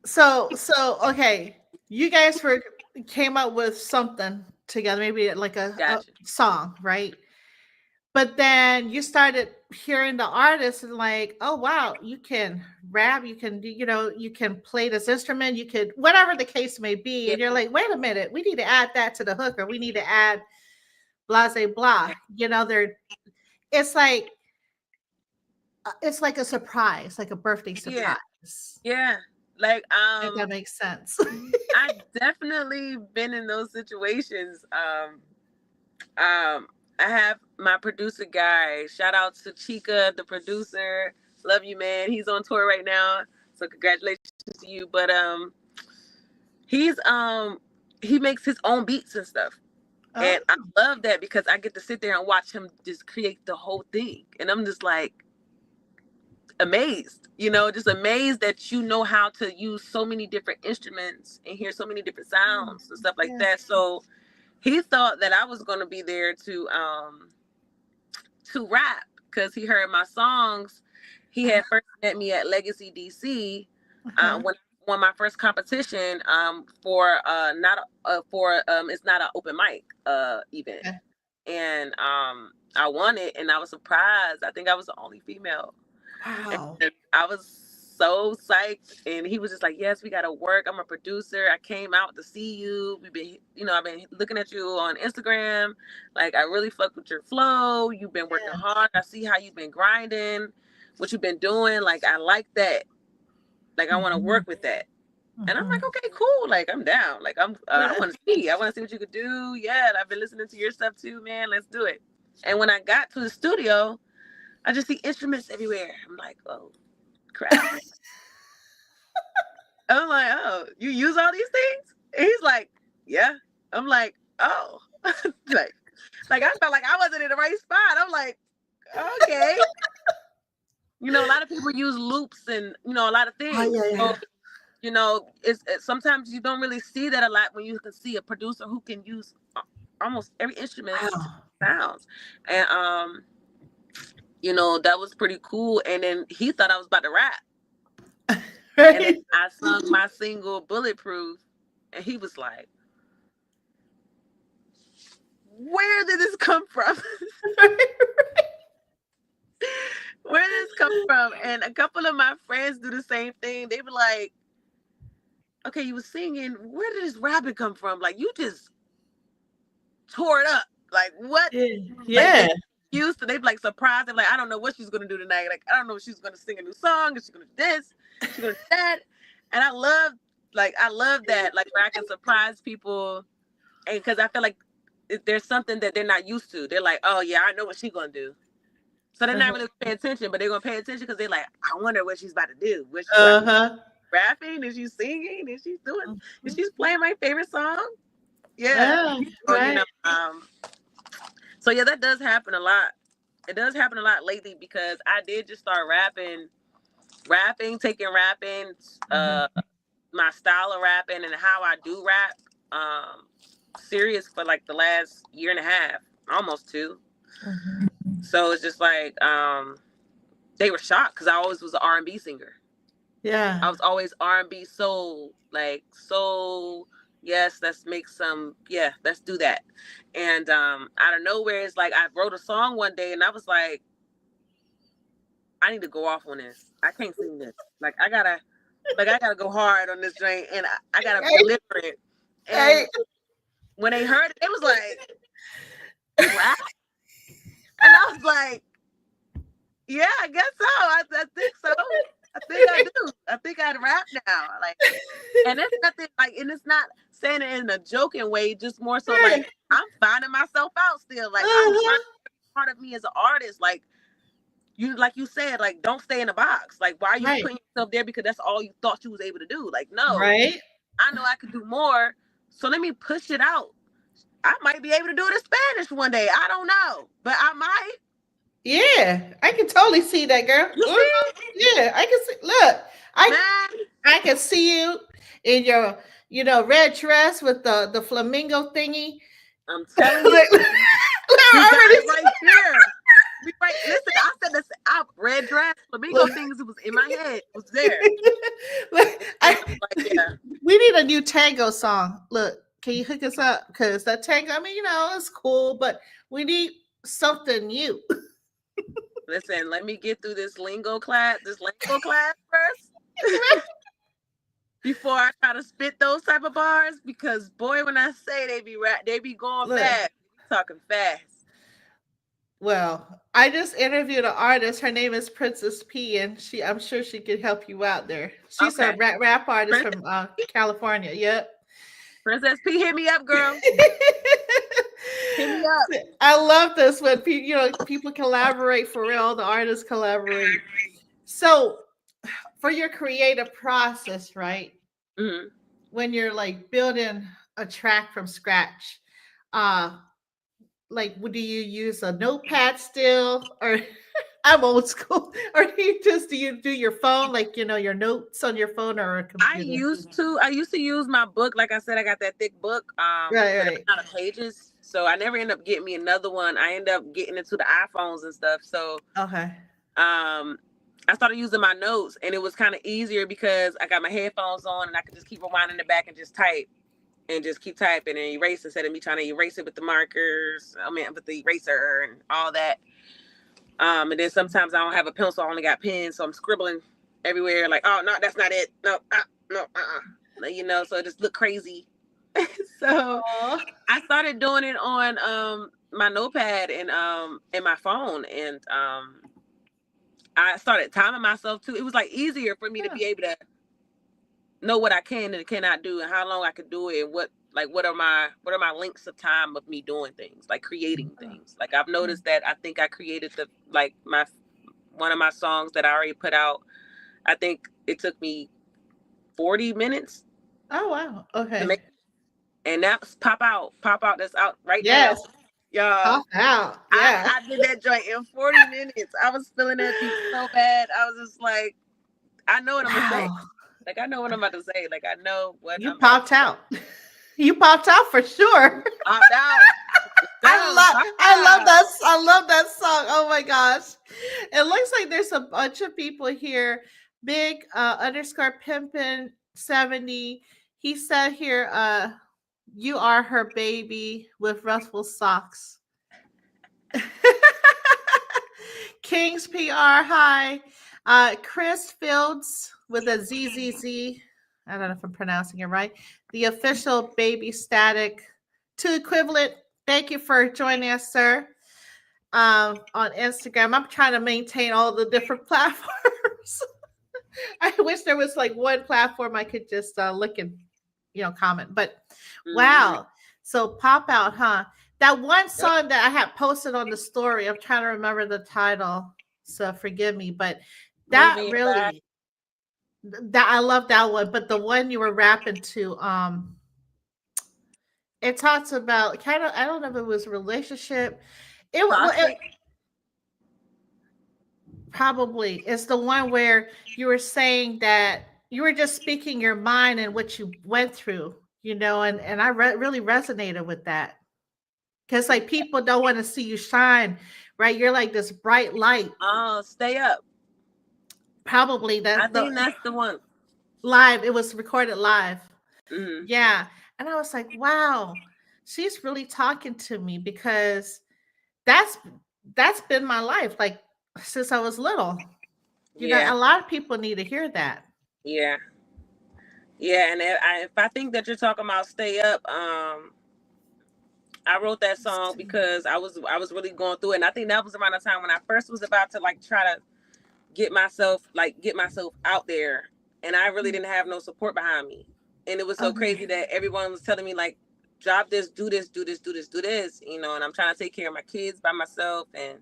So okay, you guys came up with something together, maybe like a song, right? But then you started hearing the artist and like, oh wow, you can rap, you can do, you can play this instrument, you could, whatever the case may be, and you're like, wait a minute, we need to add that to the hook, or we need to add blah blah. It's like a surprise, like a birthday surprise. Yeah. Like if that makes sense. I've definitely been in those situations. I have my producer guy. Shout out to Chica, the producer. Love you, man. He's on tour right now, so congratulations to you. But he makes his own beats and stuff, and I love that because I get to sit there and watch him just create the whole thing, and I'm just like amazed, just amazed that you know how to use so many different instruments and hear so many different sounds and stuff like that. So he thought that I was going to be there to rap because he heard my songs. He had first met me at Legacy DC when I won my first competition for it's not an open mic event, and I won it, and I was surprised. I think I was the only female. Wow. And I was so psyched, and he was just like, yes, we gotta work. I'm a producer. I came out to see you. We've been, I've been looking at you on Instagram. Like, I really fuck with your flow. You've been working hard. I see how you've been grinding, what you've been doing. Like, I like that. Like, I want to work with that. And I'm like, okay, cool. Like, I'm down. Like, I want to see. I want to see what you could do. Yeah, I've been listening to your stuff too, man. Let's do it. And when I got to the studio, I just see instruments everywhere. I'm like, oh, crap. I'm like, oh, you use all these things? And he's like, yeah. I'm like, oh. like I felt like I wasn't in the right spot. I'm like, okay. You know, a lot of people use loops and, you know, a lot of things. Oh, yeah. So, you know, it's sometimes you don't really see that a lot when you can see a producer who can use almost every instrument sounds. And you know, that was pretty cool. And then he thought I was about to rap. Right. And then I sung my single Bulletproof, and he was like, where did this come from? Where did this come from? And a couple of my friends do the same thing. They were like, okay, you were singing. Where did this rapping come from? Like, you just tore it up. Like, what? Yeah. Like, used to, they be like surprised. They're like, I don't know what she's going to do tonight. Like, I don't know if she's going to sing a new song. Is she going to do this? She's going to do that. And I love that. Like, where I can surprise people. And because I feel like there's something that they're not used to. They're like, oh, yeah, I know what she's going to do. So they're not really paying attention, but they're going to pay attention because they're like, I wonder what she's about to do. What she's rapping? Is she singing? Is she playing my favorite song? Yeah. Right. You know, so yeah, that does happen a lot. It does happen a lot lately because I did just start taking rapping, my style of rapping and how I do rap, serious for like the last year and a half, almost 2. So it's just like, they were shocked because I always was an R&B singer. Yeah. I was always R&B soul, like soul. Yes, let's do that. And out of nowhere, it's like I wrote a song one day and I was like, I need to go off on this. I can't sing this. Like I gotta go hard on this joint and I gotta deliver it. And when they heard it, it was like, rap? And I was like, yeah, I guess so. I think so. I think I do. I think I'd rap now. Like, and it's nothing like, and it's not saying it in a joking way, just more so like I'm finding myself out still. Like I'm trying to be part of me as an artist. Like you said, like don't stay in a box. Like why are you putting yourself there because that's all you thought you was able to do? Like no, I know I could do more. So let me push it out. I might be able to do it in Spanish one day. I don't know, but I might. Yeah, I can totally see that, girl. You see? Yeah, I can see. Look, I can see you in your, red dress with the flamingo thingy. I'm telling you, you got it right there. Right. Listen, I said this. Red dress, flamingo things. It was in my head. It was there. We need a new tango song. Look, can you hook us up? Because that tango, I mean, it's cool, but we need something new. Listen, let me get through this lingo class first. Before I try to spit those type of bars, because boy, when I say they be going fast. Talking fast. Well, I just interviewed an artist. Her name is Princess P, and I'm sure she could help you out there. She's a rap artist from California. Yep. Princess P, hit me up, girl. Hit me up. I love this when people collaborate for real. The artists collaborate. So, for your creative process, right? Mm-hmm. When you're like building a track from scratch, like, do you use a notepad still, or I'm old school, or do you do your phone, like your notes on your phone or a computer? I used to use my book. Like I said, I got that thick book, right. A lot of pages. So I never end up getting me another one. I end up getting into the iPhones and stuff. So okay. I started using my notes, and it was kind of easier because I got my headphones on, and I could just keep rewinding the back and just type. And just keep typing and erase instead of me trying to erase it with the markers. With the eraser and all that. And then sometimes I don't have a pencil. I only got pens, so I'm scribbling everywhere. Like, oh no, that's not it. No, no. So it just looked crazy. So I started doing it on my notepad and my phone, and I started timing myself too. It was like easier for me to be able to know what I can and cannot do, and how long I could do it, and what are my lengths of time of me doing things, like creating things. Like I've noticed that I think I created my one of my songs that I already put out. I think it took me 40 minutes. Oh wow. To Okay. make, and that's pop out that's out right now, Yes. y'all. Pop out. I Yeah. I did that joint in 40 minutes. I was feeling that beat so bad. I was just like, I know what I'm gonna say. Wow. Like I know what I'm about to say. Like I know what You I'm about to popped out. You popped out for sure. opt out. Pop out. I love that song. Oh my gosh. It looks like there's a bunch of people here. Big underscore pimpin 70. He said here, you are her baby with Ruffle socks. King's PR, hi. Chris Fields with a ZZZ. I don't know if I'm pronouncing it right. The official baby static. Two equivalent. Thank you for joining us, sir. On Instagram. I'm trying to maintain all the different platforms. I wish there was like one platform I could just look and comment. But wow. So pop out, huh? That one song that I had posted on the story, I'm trying to remember the title, so forgive me, but that really that I love that one. But the one you were rapping to, it talks about kind of, I don't know if it was a relationship. It probably it's the one where you were saying that you were just speaking your mind and what you went through, and I really resonated with that. Because like people don't want to see you shine, right? You're like this bright light. Oh, stay up. Probably I think that's the one. Live. It was recorded live. Mm-hmm. Yeah. And I was like, wow, she's really talking to me because that's been my life, like since I was little. A lot of people need to hear that. Yeah. Yeah. And if I think that you're talking about stay up, I wrote that song because I was really going through it. And I think that was around the time when I first was about to like try to get myself out there. And I really didn't have no support behind me. And it was so crazy that everyone was telling me like, drop this, do this, do this, do this, do this, and I'm trying to take care of my kids by myself. And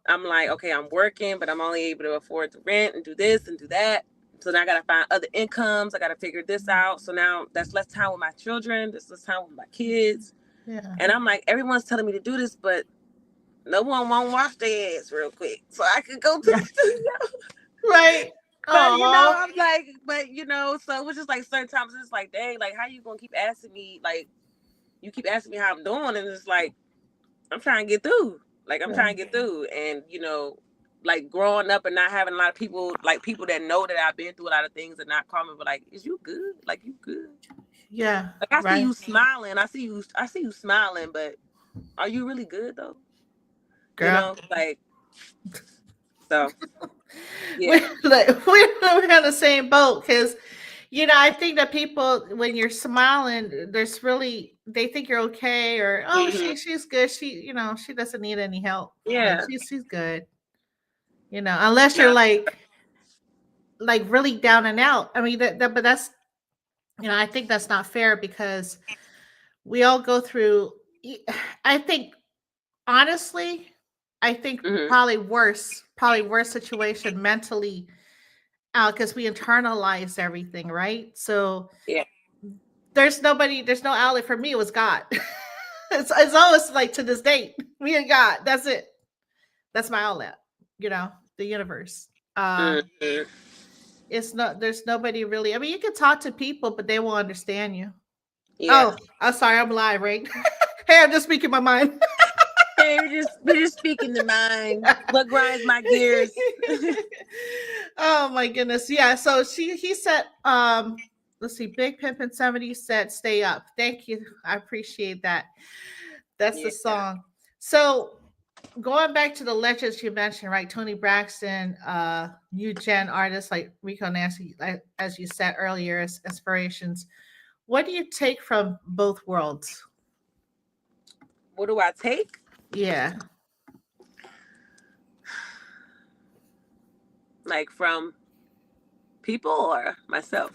I'm like, okay, I'm working, but I'm only able to afford the rent and do this and do that. So now I got to find other incomes. I got to figure this out. So now that's less time with my children. That's less time with my kids. Yeah. And I'm like, everyone's telling me to do this, but no one won't wash their ass real quick. So I could go to the studio. Right. But I'm like, so it was just like certain times it's like, dang, like how you gonna keep asking me, like you keep asking me how I'm doing, and it's like I'm trying to get through. Like I'm trying to get through. And like growing up and not having a lot of people that know that I've been through a lot of things and not call me, but like, is you good? Like you good? Yeah. Like I see you smiling. I see you smiling, but are you really good though? Girl. Like so. Yeah. We're on the same boat because I think that people, when you're smiling, they think you're okay, or she's good. She doesn't need any help. Yeah, she's good. Unless you're like really down and out. I mean but that's I think that's not fair because we all go through. I think honestly, probably worse situation mentally, because we internalize everything, right? So yeah, there's no outlet for me. It was God. it's always like to this date, me and God. That's it. That's my outlet. The universe. It's not. There's nobody really. I mean, you can talk to people, but they won't understand you. Yeah. Oh, I'm sorry. I'm live, right? Hey, I'm just speaking my mind. Hey, we're just speaking the mind. What grinds my gears? Oh my goodness. Yeah. So he said, let's see, Big Pimpin' 70 said, stay up. Thank you. I appreciate that. That's the song. So going back to the legends you mentioned, right? Toni Braxton, new gen artists like Rico Nasty, like, as you said earlier, as inspirations. What do you take from both worlds? What do I take? Yeah. Like from people or myself?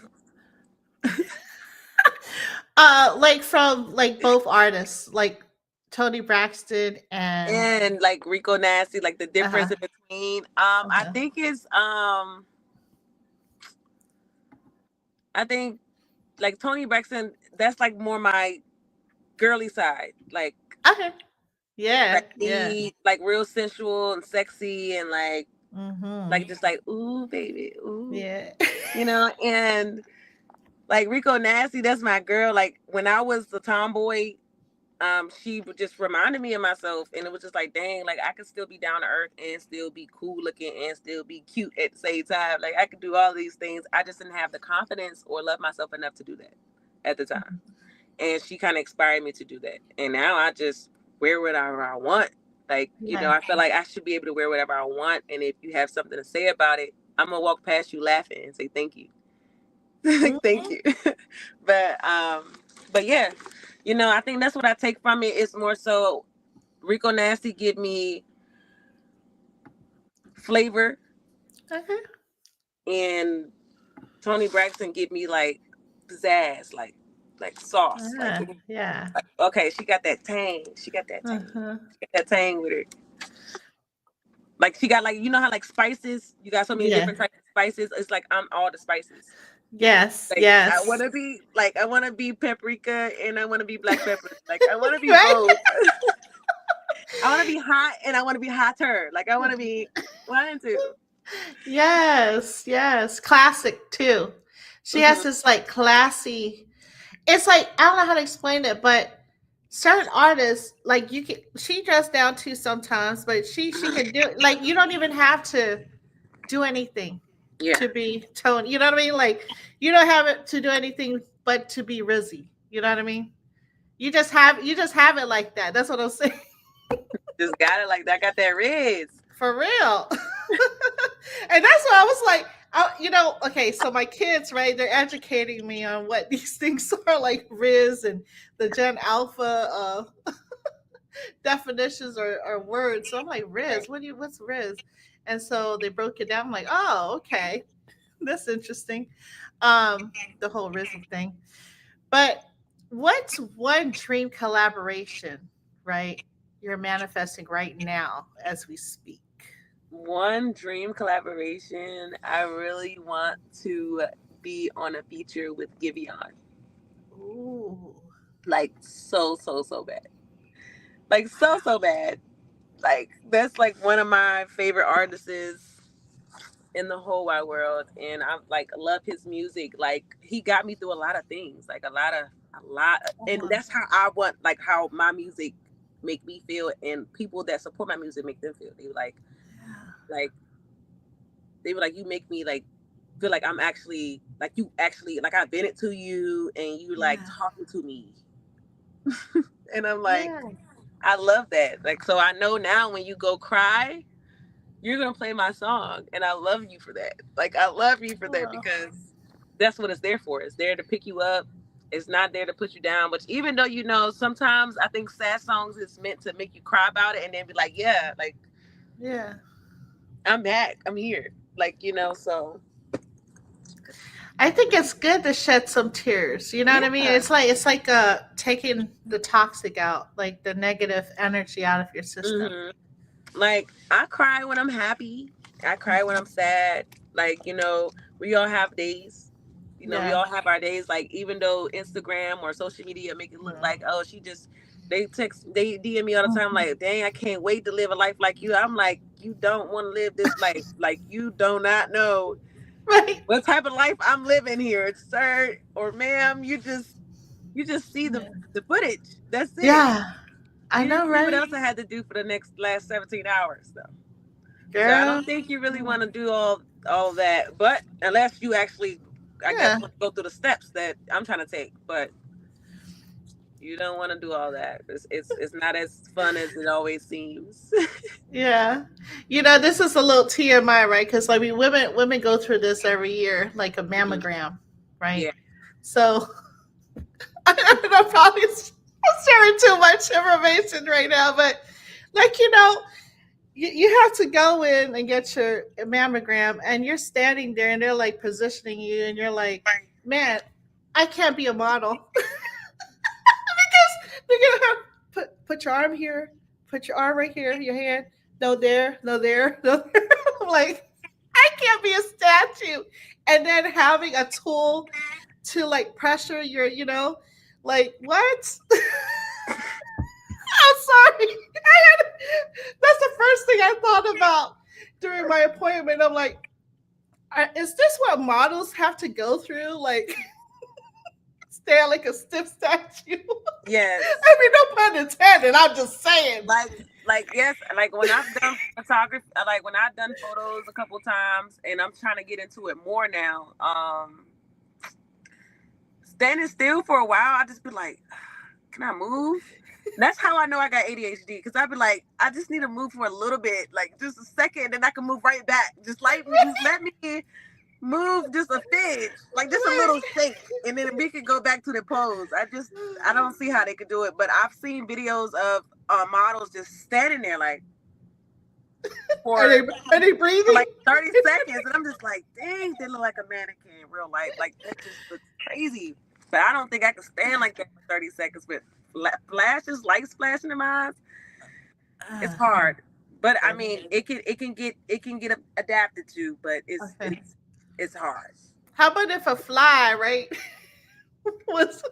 Like from like both artists, like Toni Braxton and like Rico Nasty, like the uh-huh, difference in between. I uh-huh. think it's I think like Toni Braxton, that's like more my girly side. Okay. Yeah, Like yeah. me, like real sensual and sexy and Mm-hmm. like just like ooh baby, ooh. Yeah. And like Rico Nasty, that's my girl. Like when I was the tomboy, she just reminded me of myself, and it was just like, dang, like I could still be down to earth and still be cool looking and still be cute at the same time. Like I could do all these things. I just didn't have the confidence or love myself enough to do that at the time. And she kind of inspired me to do that. And now I just wear whatever I want. Like, Yeah. I feel like I should be able to wear whatever I want. And if you have something to say about it, I'm gonna walk past you laughing and say thank you. Thank Mhm. you. but but yeah, I think that's what I take from it. It's more so Rico Nasty give me flavor, Okay. and Toni Braxton give me like pizzazz, like sauce. Yeah. Okay, she got that tang. She got that tang. Uh-huh. She got that tang with her. Like she got like how like spices. You got so many Yeah. different types of spices. It's like I'm all the spices. Yes. Like I Yes. want to be like I want to be paprika and I want to be black pepper. Like I want to be Right? both. I want to be hot and I want to be hotter. Like I want to be one and two. Yes. Yes. Classic too. She has Mm-hmm. this like classy. It's like I don't know how to explain it, but certain artists like you can. She dressed down too sometimes, but she can do it. Like you don't even have to do anything Yeah. to be Tony. You know what I mean? Like you don't have it to do anything but to be Rizzi. You know what I mean? You just have it like that. That's what I'm saying. Just got it like that. I got that Riz. For real. And that's why I was like, okay, so my kids, right, they're educating me on what these things are, like Riz and the Gen Alpha definitions or words. So I'm like, Right. what's Riz? And so they broke it down. I'm like, oh, okay. That's interesting. The whole Rizzy thing. But what's one dream collaboration, right? You're manifesting right now as we speak. One dream collaboration. I really want to be on a feature with Giveon. Ooh. Like so bad. Like so bad. Like that's like one of my favorite artists in the whole wide world, and I like love his music. Like he got me through a lot of things, like a lot, and Uh-huh. that's how I want, like how my music make me feel, and people that support my music make them feel. They were like they were like, you make me like feel like I'm actually like you actually like I've been it to you, and you like Yeah. talking to me, and I'm like, Yeah. I love that. Like so, I know now when you go cry, you're gonna play my song, and I love you for that. Like I love you for that Oh, because that's what it's there for. It's there to pick you up. It's not there to put you down. But even though sometimes I think sad songs is meant to make you cry about it and then be like, yeah, like yeah. I'm back, I'm here, like so I think it's good to shed some tears. You know what I mean? yeah. It's like taking the toxic out, like the negative energy out of your system. hmm Like I cry when I'm happy. I cry when I'm sad. Like we all have days. We Yeah. all have our days. Like even though Instagram or social media make it look like, oh, they DM me all the time like, dang, I can't wait to live a life like you. I'm like, you don't want to live this life. Like you do not know Right. what type of life I'm living here, sir or ma'am. You just see the footage. That's it. Yeah. I You know, didn't see what right? else I had to do for the last 17 hours though. So I Girl. don't think you really want to do all that, but unless you actually, I guess, Yeah. want to go through the steps that I'm trying to take. But you don't want to do all that. It's not as fun as it always seems. Yeah. This is a little TMI, right? Because like women go through this every year, like a Mhm. mammogram, right? Yeah. So I'm probably sharing too much information right now, but like you have to go in and get your mammogram, and you're standing there, and they're like positioning you, and you're like, man, I can't be a model. They're gonna have put your arm here, put your arm right here, your hand, no there, no there, no there. I'm like, I can't be a statue. And then having a tool to like pressure your, like what? I'm sorry. That's the first thing I thought about during my appointment. I'm like, is this what models have to go through? Like, stand like a stiff statue? Yes. I mean, no pun intended. I'm just saying. Like yes, like when I've done photography, like when I've done photos a couple times, and I'm trying to get into it more now. Standing still for a while, I just be like, can I move? That's how I know I got ADHD, because I'd be like, I just need to move for a little bit, like just a second, then I can move right back. Just let me move just a fidge, like just a little shake, and then we could go back to the pose. I don't see how they could do it, but I've seen videos of models just standing there like are they breathing? for like 30 seconds, and I'm just like, dang, they look like a mannequin in real life. Like that just looks crazy. But I don't think I could stand like that for 30 seconds with flashes, lights flashing in my eyes. It's hard, but I mean, it can get adapted to, but it's hard. How about if a fly, right, was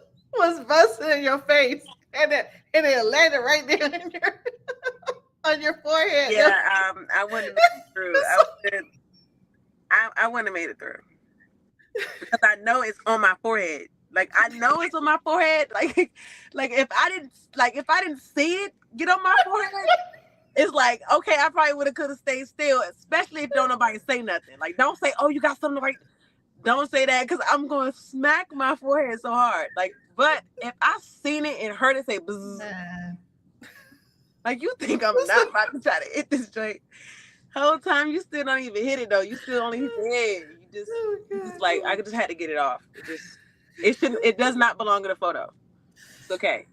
busting in your face and it landed right there in your on your forehead? Yeah, I wouldn't have made it through. I wouldn't have made it through, because I know it's on my forehead. Like I know it's on my forehead. Like if I didn't see it get on my forehead, it's like, okay, I probably would have could have stayed still, especially if don't nobody say nothing. Like don't say, oh, you got something right. Don't say that, because I'm going to smack my forehead so hard. Like, but if I seen it and heard it say bzzz, like you think I'm not about to try to hit this joint. Whole time you still don't even hit it though. You still only hit the head. You just like, I just had to get it off. It does not belong in a photo. It's okay.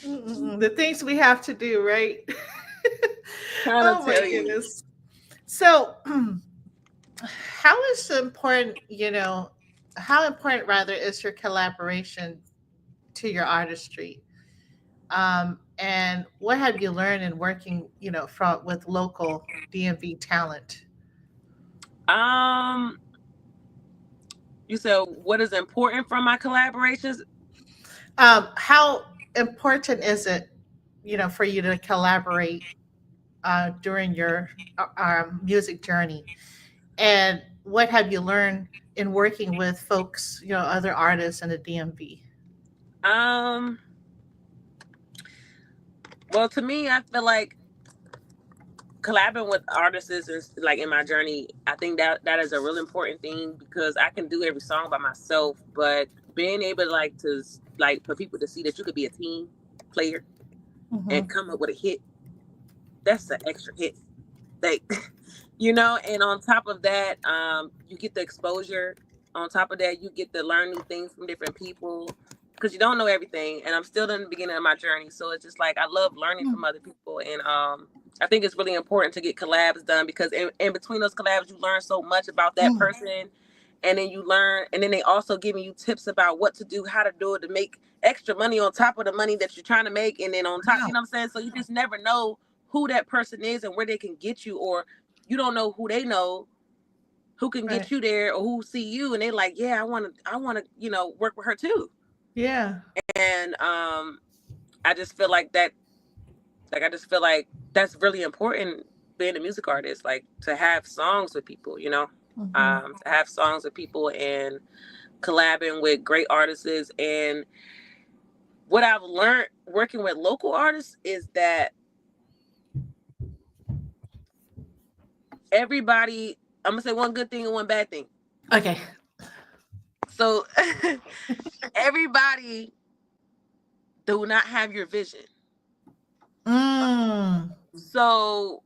The things we have to do, right? Oh my goodness. So how is important, how important rather is your collaboration to your artistry? And what have you learned in working, with local DMV talent? You said what is important from my collaborations? How important is it, for you to collaborate during your music journey? And what have you learned in working with folks, other artists in the DMV? Well, to me, I feel like collaborating with artists is like in my journey. I think that is a really important thing, because I can do every song by myself, but being able to for people to see that you could be a team player and come up with a hit, that's an extra hit. Like, and on top of that, you get the exposure. On top of that, you get to learn new things from different people, because you don't know everything. And I'm still in the beginning of my journey. So it's just like, I love learning from other people. And I think it's really important to get collabs done, because in between those collabs, you learn so much about that person. And then you learn, and then they also giving you tips about what to do, how to do it, to make extra money on top of the money that you're trying to make. And then on top, you know what I'm saying? So you just never know who that person is and where they can get you, or you don't know who they know who can get you there, or who see you and they like, yeah, I want to work with her too. Yeah. And I just feel like that, that's really important, being a music artist, like to have songs with people, to have songs with people and collabing with great artists. And what I've learned working with local artists is that everybody, I'm gonna say one good thing and one bad thing. Okay. So everybody do not have your vision. So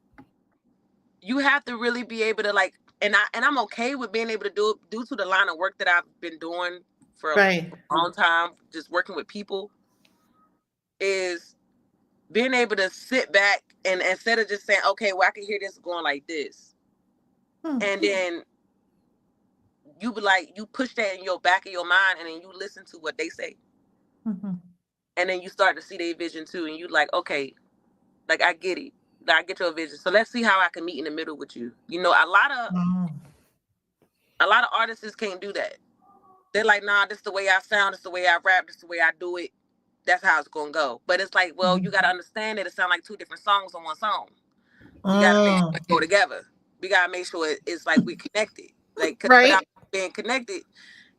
you have to really be able to and I'm okay with being able to do it due to the line of work that I've been doing for a long time, just working with people, is being able to sit back and instead of just saying, okay, well, I can hear this going like this. And then you be like, you push that in your back of your mind, and then you listen to what they say. and then you start to see their vision too, and you like, okay, like I get it. Like, I get your vision. So let's see how I can meet in the middle with you. You know, a lot of artists can't do that. They're like, nah, this is the way I sound, this is the way I rap, this is the way I do it. That's how it's gonna go. But it's like, well, you gotta understand that it sounds like two different songs on one song. We gotta make sure it go together. We gotta make sure it's like we connected. Like, cause Right. without being connected,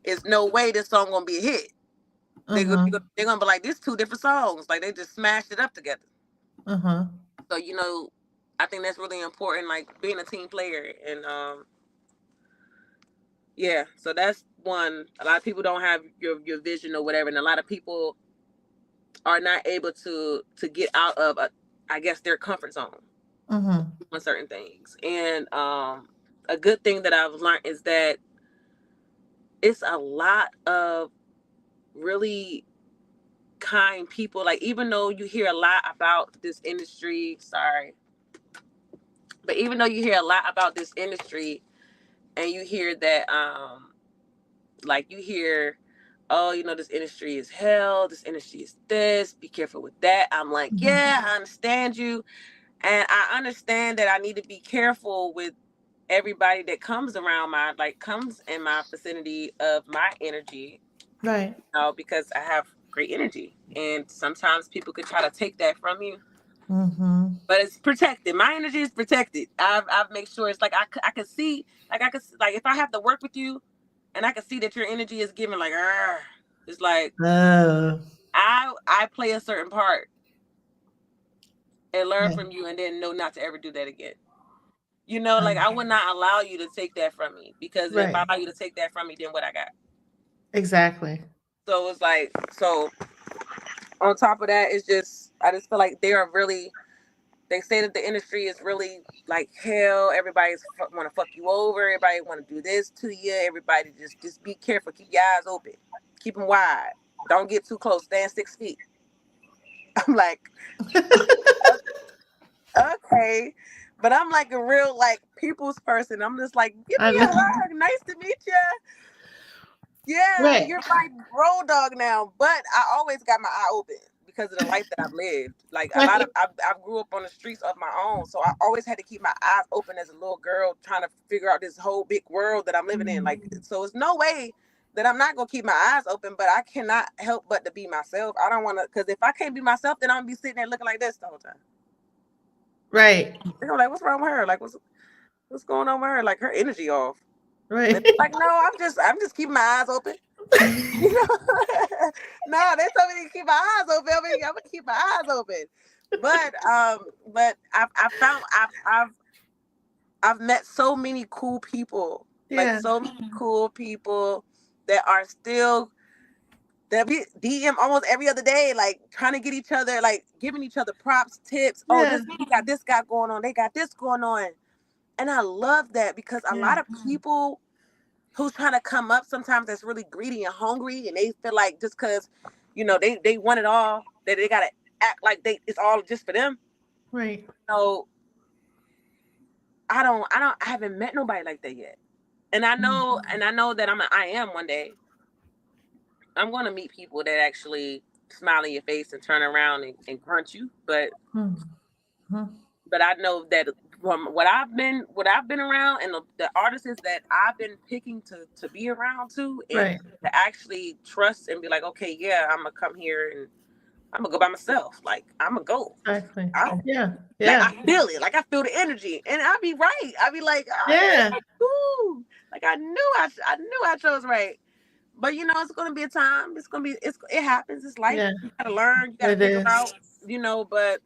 there's no way this song gonna be a hit. They're gonna be like, these two different songs. Like, they just smashed it up together. So, you know, I think that's really important, like being a team player. And yeah, so that's one. A lot of people don't have your vision or whatever, and a lot of people are not able to get out of I guess their comfort zone on certain things. And a good thing that I've learned is that it's a lot of really kind people. Like, even though you hear a lot about this industry, but even though you hear a lot about this industry, and you hear that like, you hear, oh, you know, this industry is hell, this industry is this, be careful with that. I'm like, yeah, I understand you. And I understand that I need to be careful with everybody that comes around comes in my vicinity of my energy. Right. You know, because I have great energy. And sometimes people could try to take that from you. But it's protected. My energy is protected. I've made sure it's like, I can see, like, if I have to work with you, and I can see that your energy is giving, like, it's like, I play a certain part and learn from you, and then know not to ever do that again. You know, like, I would not allow you to take that from me, because if I allow you to take that from me, then what I got? Exactly. So it's like, so on top of that, it's just, I just feel like they say that the industry is really like hell. Everybody's want to fuck you over. Everybody want to do this to you. Everybody just be careful. Keep your eyes open. Keep them wide. Don't get too close. Stand 6 feet. I'm like, okay. But I'm like a real, like, people's person. I'm just like, give me a hug. Nice to meet you. Yeah, you're my road dog now. But I always got my eye open, because of the life that I've lived. Like, I grew up on the streets of my own. So I always had to keep my eyes open as a little girl, trying to figure out this whole big world that I'm living in. Like, so it's no way that I'm not going to keep my eyes open, but I cannot help but to be myself. I don't want to, because if I can't be myself, then I'm going to be sitting there looking like this the whole time. Right. They're like, what's wrong with her? Like, what's going on with her? Like, her energy off. Right. Like, no, I'm just keeping my eyes open. You know? No, they told me to keep my eyes open. I'm gonna keep my eyes open. But I've met so many cool people. Like, so many cool people that are still, that we DM almost every other day, like, trying to get each other, like, giving each other props, tips. Oh, we got this guy going on. They got this going on. And I love that, because a lot of people who's trying to come up sometimes, that's really greedy and hungry, and they feel like just because, you know, they want it all, that they gotta act like it's all just for them. Right. So I haven't met nobody like that yet. And I know that I am one day. I'm gonna meet people that actually smile in your face and turn around and grunt you. But I know that from what I've been around, and the artists that I've been picking to be around too, and to actually trust and be like, okay, yeah, I'm gonna come here and I'm gonna go by myself. Like, I'm gonna go. Exactly. Like, I feel it. Like, I feel the energy, and I'll be right. I'll be like, ooh, like, I knew I chose right. But, you know, it's gonna be a time. It happens. It's life. You gotta learn. You gotta figure out. You know, but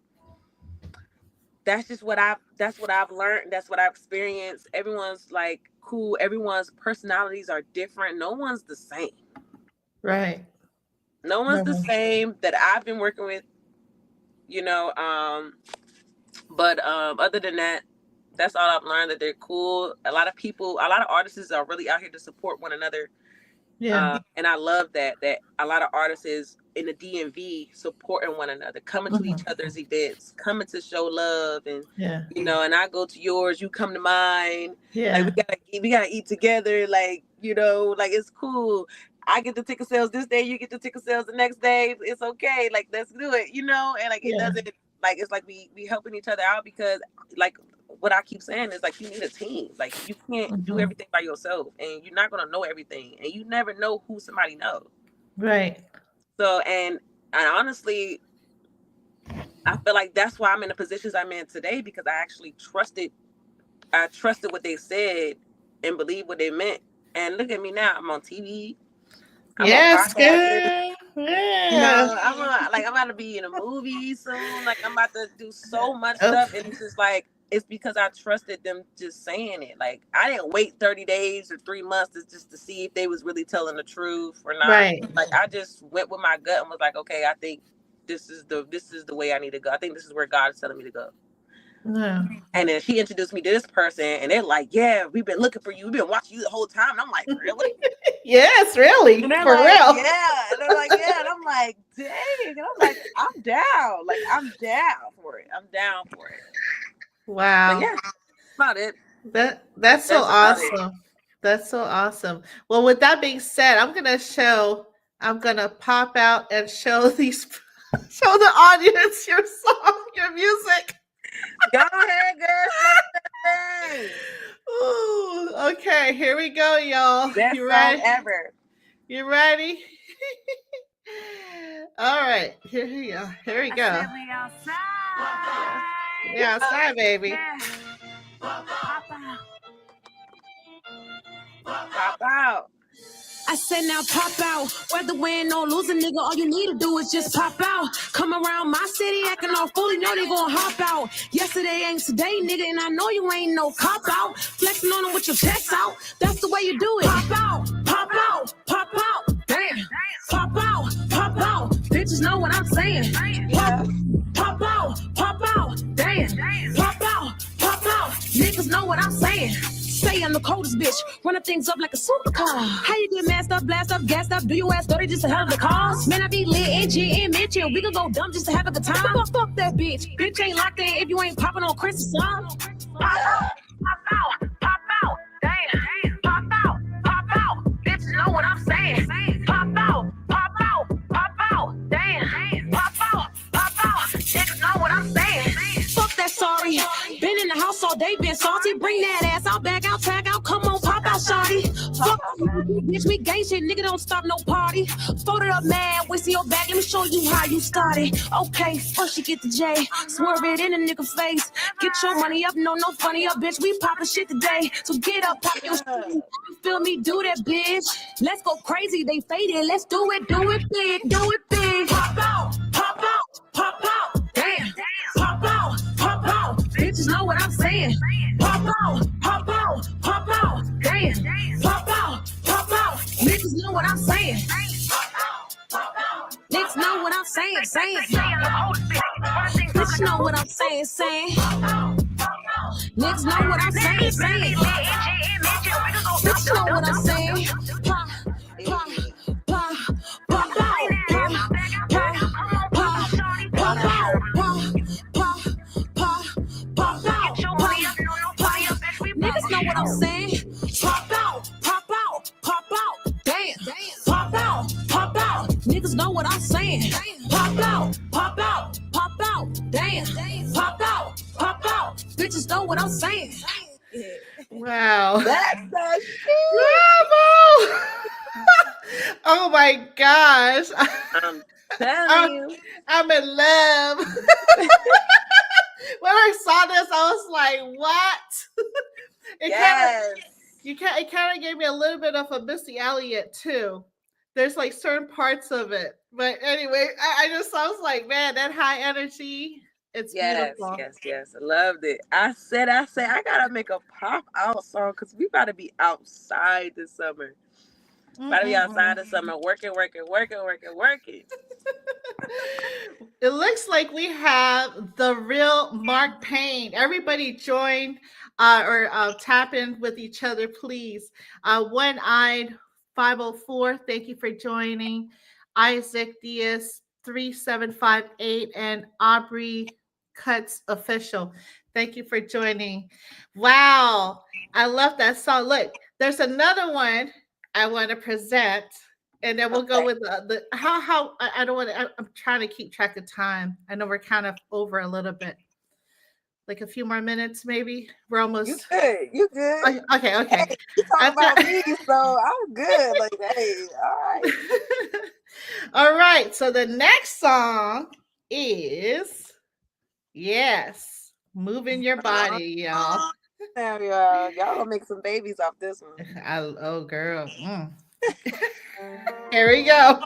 that's what I've learned. That's what I've experienced. Everyone's like cool. Everyone's personalities are different. No one's the same. Right. No one's the same that I've been working with, you know. But other than that, that's all I've learned, that they're cool. A lot of artists are really out here to support one another. Yeah. And I love that a lot of artists in the DMV supporting one another, coming to each other's events, coming to show love, and you know, and I go to yours, you come to mine. Like, we gotta eat together, like, you know, like, it's cool. I get the ticket sales this day, you get the ticket sales the next day. It's okay. Like, let's do it, and like, it doesn't, like, it's like we helping each other out, because like what I keep saying is, like, you need a team. Like, you can't do everything by yourself, and you're not going to know everything, and you never know who somebody knows. Right. So, and honestly, I feel like that's why I'm in the positions I'm in today, because I actually trusted what they said and believed what they meant. And look at me now. I'm on TV. I'm on podcasts. Yeah. I'm about to be in a movie soon. Like, I'm about to do so much stuff, and it's just like, it's because I trusted them just saying it. Like, I didn't wait 30 days or 3 months just to see if they was really telling the truth or not. Right. Like, I just went with my gut and was like, okay, I think this is the way I need to go. I think this is where God is telling me to go. Yeah. And then she introduced me to this person, and they're like, yeah, we've been looking for you. We've been watching you the whole time. And I'm like, really? Yes, really. And they're For like, real. yeah. And they're like, yeah. And I'm like, dang. And I'm like, I'm down. Like, I'm down for it. I'm down for it. Wow. But yeah, that's about it. That's so awesome. That's so awesome. Well, with that being said, I'm gonna pop out and show the audience your song, your music. Go ahead, girl. Ooh, okay, here we go, y'all. Best You ready? song ever. You ready? All right, here we go. Here we go. We outside. Yeah, outside, baby. Yeah. Pop out. I said now pop out. Whether win or lose a nigga, all you need to do is just pop out. Come around my city acting all fully, know they gon' hop out. Yesterday ain't today, nigga, and I know you ain't no cop out. Flexing on them with your chest out, that's the way you do it. Pop out, pop out, pop out. Damn, pop out, pop out. Bitches know what I'm saying. Pop out, damn. Pop out, niggas know what I'm saying. Say I'm the coldest bitch, running things up like a supercar. How you get masked up, blast up, gassed up? Do your ass dirty just to have the cause? Man, I be lit and G and Mitch, and we can go dumb just to have a good time. Fuck that bitch. Bitch ain't locked in if you ain't popping on Chris's song. Pop out, damn. Pop out. Bitches know what I'm saying. Pop out, damn. Pop out. Niggas know what I'm saying. Fuck that sorry. Been in the house all day, been salty. Bring that ass out, back out, track out. Come on, pop out, shawty. Fuck bitch, we gang shit, nigga don't stop no party. Folded up, man, whiskey your back. Let me show you how you started. Okay, first you get the J, swerve it in a nigga face. Get your money up, no funny up, bitch. We poppin' shit today, so get up, pop your shit. You feel me? Do that, bitch. Let's go crazy. They faded. Let's do it big. Pop out. Damn. Pop out. Bitches know what I'm saying. Pop out. Damn. Pop out. Niggas know what I'm saying. Niggas know what I'm saying. Bitches know what I'm saying. Niggas know what I'm saying. Bitches know what I'm saying. Pop out. Niggas know what I'm saying. Pop out. Damn. Pop out. Niggas know what I'm saying. Pop out. Damn. Pop out. Bitches know what I'm saying. Wow. That's the shit. Bravo. Oh my gosh. I'm telling you. I'm in love. When I saw this, I was like, what? It kind of gave me a little bit of a Missy Elliott too. There's like certain parts of it. But anyway, I was like, man, that high energy, it's beautiful. Yes. I loved it. I said, I gotta make a pop out song because we about to be outside this summer. About to be outside this summer, working. It looks like we have the real Mark Payne. Everybody join or tap in with each other, please. One-Eyed 504, thank you for joining. Isaac Diaz 3758 and Aubrey Cuts Official. Thank you for joining. Wow, I love that song. Look, there's another one I want to present. And then we'll go with the how I don't want to. I'm trying to keep track of time. I know we're kind of over a little bit, like a few more minutes, maybe. We're almost. You good? You good? Okay. Hey, you talk about me, so I'm good. Like, hey, all right. All right. So the next song is yes, moving your body, y'all. Now, y'all gonna make some babies off this one. Oh, girl. Here we go.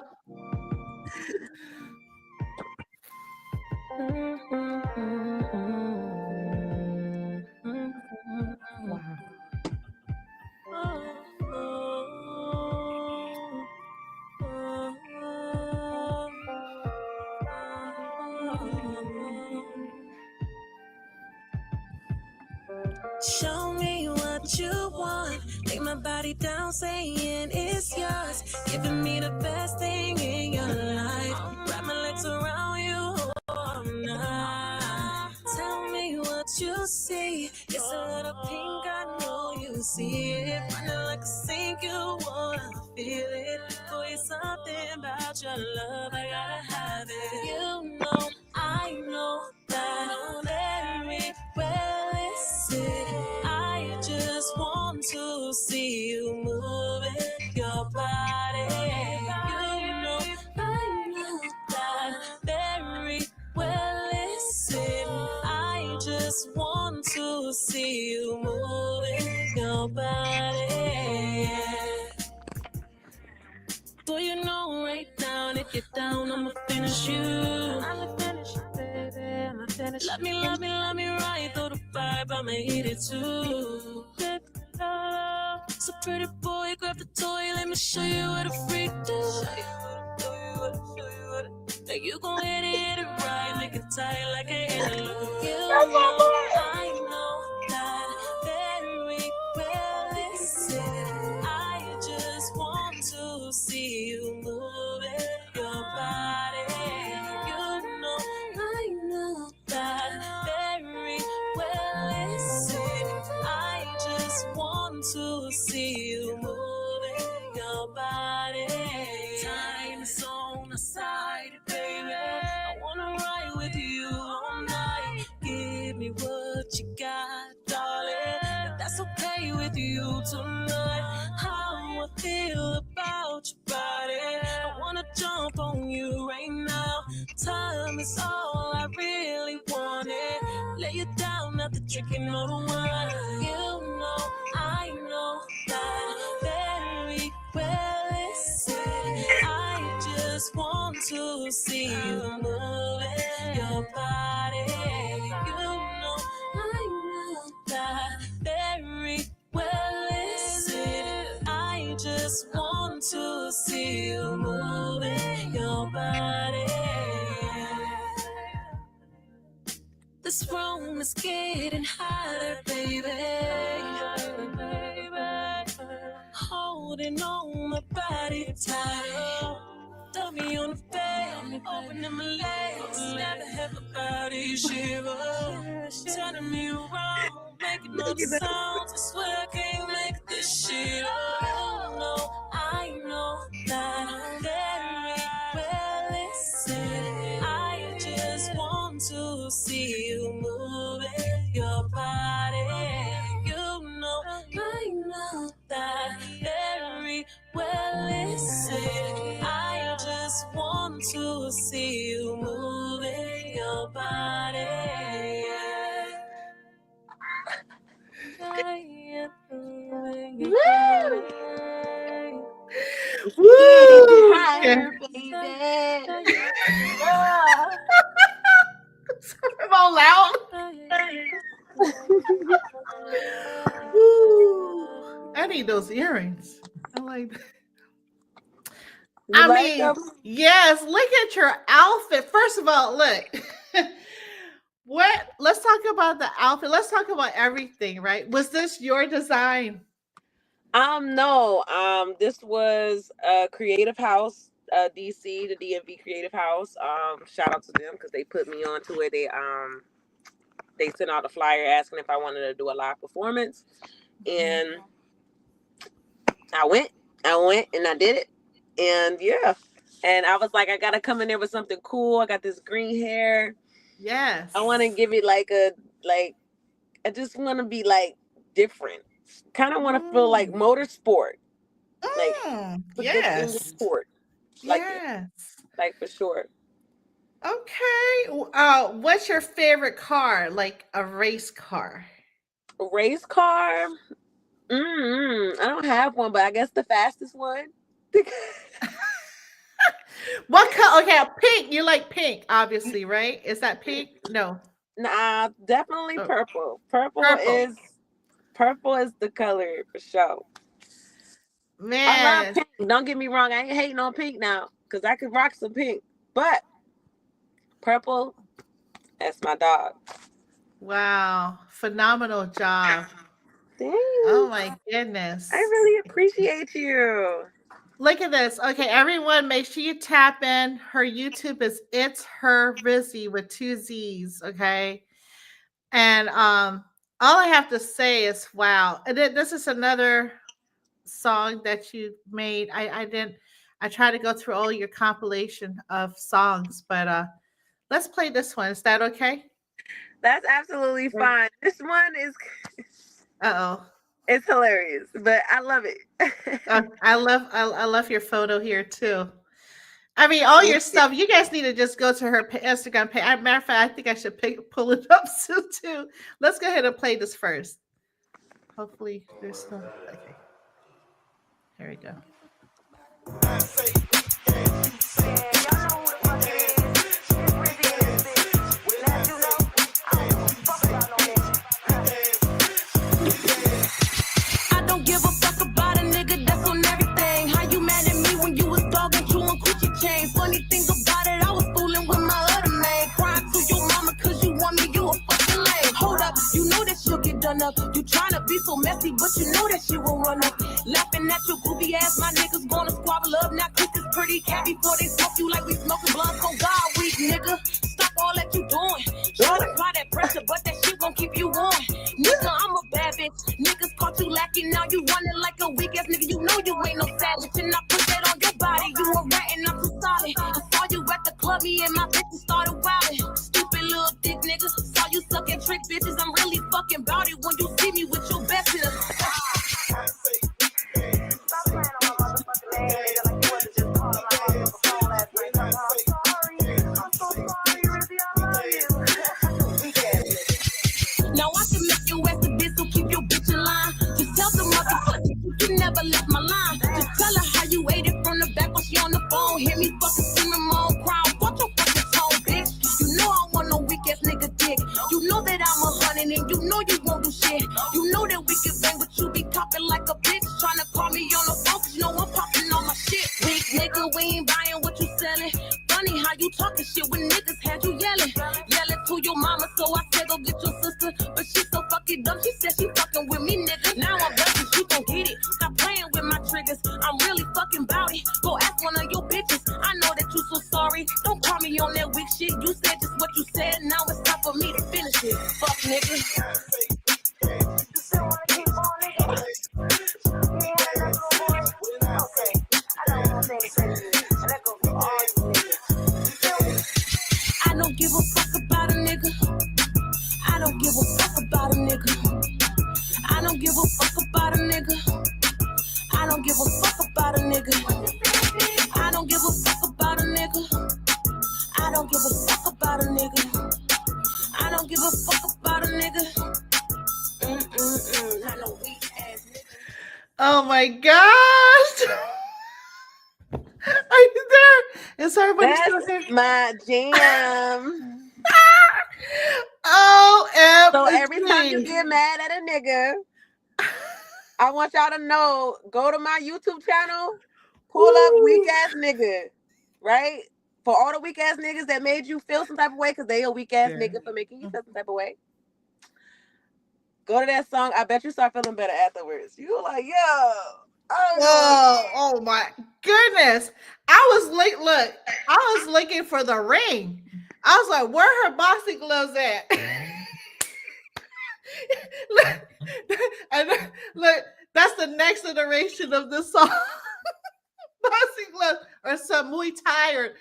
Wow. Show me what you want. Lay my body down, saying it's yours. Giving me the best thing in your life. Wrap my legs around you all night. Tell me what you see. It's a little pink, I know you see it. Running like a sink, you wanna feel it. Boy, something about your love, I gotta have it. You know, I know that very well it's it. I just want to see you moving your body. You know, I know that very well it's it. I just want to see you moving your body. Do you know right now, and if you're down, I'ma finish you. I'ma finish you, baby. I'ma finish you. Love me right through the vibe. I'ma hit it too. So pretty boy, grab the toy. Let me show you what a freak do. Now you gon' hit it right, make it tight like an interlude. You know, I know that very well it's it. I just want to see you moving your body. You know, I know that very well it's it. I just want to see you moving your body. Time is on the side, baby. I wanna ride with you all night. Give me what you got, darling. If that's okay with you tonight. How I feel about your body. I wanna jump on you right now. Time is all I really wanted. Lay you down after drinking all the wine. You know, I know that very well it's it. I just want to see you moving your body. You know, I know that very well it's it. I just want to see you moving your body. This room is getting hotter, baby. Holding on my body tight. Dump me on the bed, opening my legs. Never have a body shiver. Turning me around, making all the sounds. I swear I can't make this shit up. No, I know that very well it's it. I just want to see you moving your body. You know, I know that very well it's it. I just want to see you moving your body. Woo! Higher, baby. I'm all loud. Woo! I need those earrings. I like that. I mean, yes, look at your outfit. First of all, look. Let's talk about the outfit. Let's talk about everything, right? Was this your design? No. This was Creative House, DC, the DMV Creative House. Shout out to them because they put me onto it. They sent out a flyer asking if I wanted to do a live performance, and I went and I did it. And yeah. And I was like, I gotta come in there with something cool. I got this green hair. Yes. I want to give it like I just want to be like different. Kind of want to feel like motorsport, like put this in your Yes. sport, like Yes. like for sure. Okay. What's your favorite car? Like a race car? A race car. I don't have one, but I guess the fastest one. What color? Okay, pink. You like pink, obviously, right? Is that pink? No. Nah, definitely Oh, purple. purple. Purple is the color for sure. I love Man. pink. Don't get me wrong. I ain't hating on pink now because I could rock some pink, but purple, that's my dog. Wow. Phenomenal job. Dang, Oh my I goodness. really appreciate you. Look at this. Okay, everyone, make sure you tap in. Her YouTube is It's Her Rizzi with 2 Z's. Okay. And all I have to say is wow. And this is another song that you made. I didn't I tried to go through all your compilation of songs, but let's play this one. Is that okay? That's absolutely fine. This one is Uh-oh. it's hilarious, but I love it. I love your photo here too. I mean, all your stuff. You guys need to just go to her Instagram page. Matter of fact, I think I should pull it up soon too. Let's go ahead and play this first. Hopefully, there's no. Okay, here we go. I don't give a fuck about a nigga that's on everything. How you mad at me when you was dogging chewing coochie chain? Funny thing about it, I was fooling with my other man. Crying to your mama cause you want me, you a fucking lame. Hold up, you know that she'll get done up. You tryna be so messy, but you know that she will run up. Laughing at your goofy ass, my niggas gonna squabble up. Now kick this pretty cat before they smoke you like we smoking blunts on God week, nigga. Stop all that you doing. Try to apply that pressure, but that shit gon' keep you warm. Nigga, I'm a bad bitch. Niggas caught you lacking, now you running like a weak ass nigga. You know you ain't no savage, and I put that on your body. You a rat and I'm too solid. I saw you at the club, me and my bitches started wildin'. Stupid little dick nigga. Saw you sucking trick bitches. I'm really fucking bout it when you see me with your best hitter. Stop playing on my motherfucking name, nigga, like you wasn't just calling my motherfucking phone last night. I'm sorry. I'm so sorry, Rizzi. I love you. Now I can make you ass a bitch, so keep your bitch in line. Just tell the motherfucker you never left my line. Just tell her how you ate it from the back while she on the phone. Hear me fucking screaming my own crowd. Watch your fucking tone, bitch. You know I want no weak ass nigga dick. You know that I'm 100 and you know you won't do shit. You know that we can bang, but you be copping like a bitch. Tryna call me on the phone, cause you know I'm popping on my shit. Weak nigga, we ain't buying what you selling. Funny how you talking shit when niggas had you yelling. Yelling to your mama, so I said go get your sister. But she so fucking dumb, she said she fucking with me, nigga. Now I'm done, you gon' get it. Stop playing with my triggers, I'm really fucking bout it. Go ask one of your bitches, I know that you so sorry. Don't call me on that weak shit, you said just what you said. Now it's time for me to finish it. Fuck nigga. You still wanna keep on, nigga? You ain't had enough little boy? Okay, I got one more thing to say to you, and that goes for all you niggas. You feel me? I don't give a fuck about a nigga. I don't give a fuck about a nigga. I don't give a fuck about a nigga. I don't give a fuck about a nigga. I don't give a fuck about a nigga. I don't give a fuck about a nigga. I don't give a fuck about a nigga. Not no weak ass nigga. Oh my gosh. Are you there? Is everybody still That's there? my jam. Oh, So every time you get mad at a nigga, I want y'all to know, go to my YouTube channel, pull up weak ass nigga, right? For all the weak ass niggas that made you feel some type of way, because they a weak ass nigga for making you feel some type of way. Go to that song. I bet you start feeling better afterwards. You like, yo. Oh my goodness. I was looking for the ring. I was like, where her boxing gloves at? look, and look, that's the next iteration of this song. boxing gloves or some Muay Thai or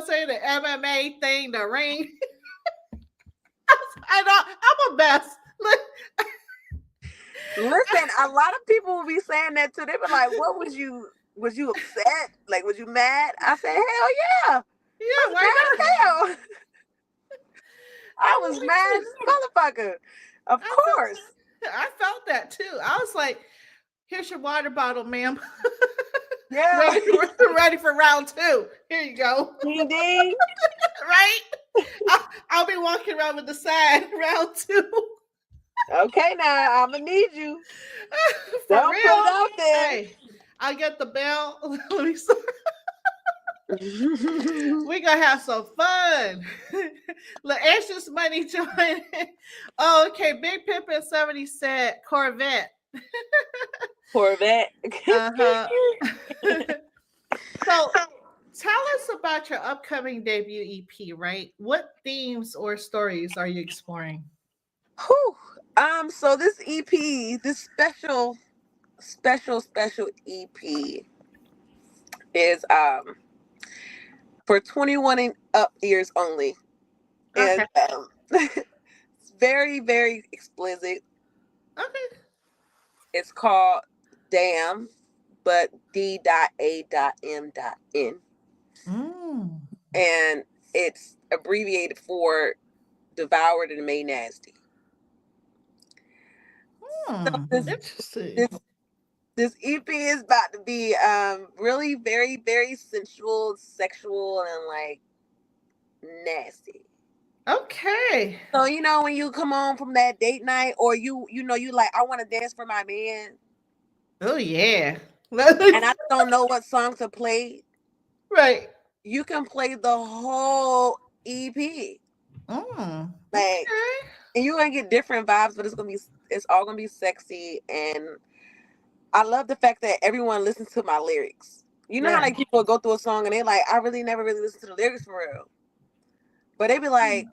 saying the MMA thing, the ring. I know I'm a mess. Listen, a lot of people will be saying that too. They be like, "What was you? Was you upset? Like, was you mad?" I said, "Hell yeah, Yeah, why mad not? as hell. I was mad as a motherfucker. Of course." I felt that too. I was like, "Here's your water bottle, ma'am. Yeah. ready for round 2. Here you go." Ding ding. Right? I'll be walking around with the sign round 2. Okay, now I'm gonna need you. For Don't real? put it out there. Hey, I'll get the bell. Let me start. We gonna have some fun. Look, Anxious Money joined. Oh, okay. Big Pimpin' 70 said Corvette. Corvette. Uh-huh. So tell us about your upcoming debut EP, right? What themes or stories are you exploring? Whew. So this EP, this special EP is for 21 and up years only. Okay. And it's very, very explicit. Okay. It's called Damn, but D.A.M.N. And it's abbreviated for Devoured and Made Nasty. So Interesting. this EP is about to be really very, very sensual, sexual, and like nasty. Okay. So when you come home from that date night, or you like, I want to dance for my man. Oh yeah. And I don't know what song to play. Right. You can play the whole EP. Okay. And you're gonna get different vibes, but it's all gonna be sexy. And I love the fact that everyone listens to my lyrics. You know how like people go through a song and they like, I really never really listen to the lyrics for real. But they be like,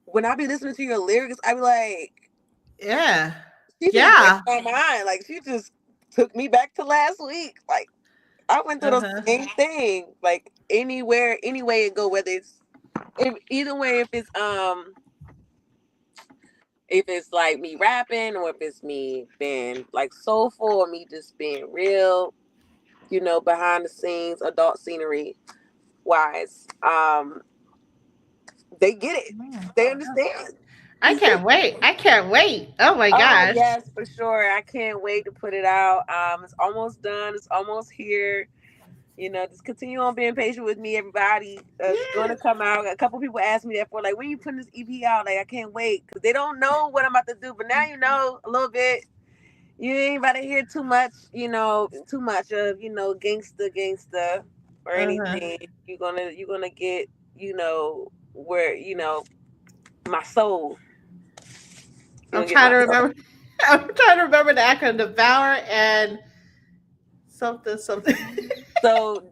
when I be listening to your lyrics, I be like, yeah. She just my mind. Like, she just took me back to last week. Like, I went through the same thing. Like, any way it go, whether it's either way, if it's like me rapping, or if it's me being like soulful, or me just being real, behind the scenes, adult scenery wise, they get it. They understand. I can't wait. Oh my gosh. Yes, for sure. I can't wait to put it out. It's almost done. It's almost here. Just continue on being patient with me, everybody. It's going to come out. A couple people asked me that for like, when you putting this EP out? Like, I can't wait, because they don't know what I'm about to do. But now you know a little bit. You ain't about to hear too much, of gangsta or anything. You're gonna get, where my soul. I'm trying to remember. I'm trying to remember the acronym: Devour and something. So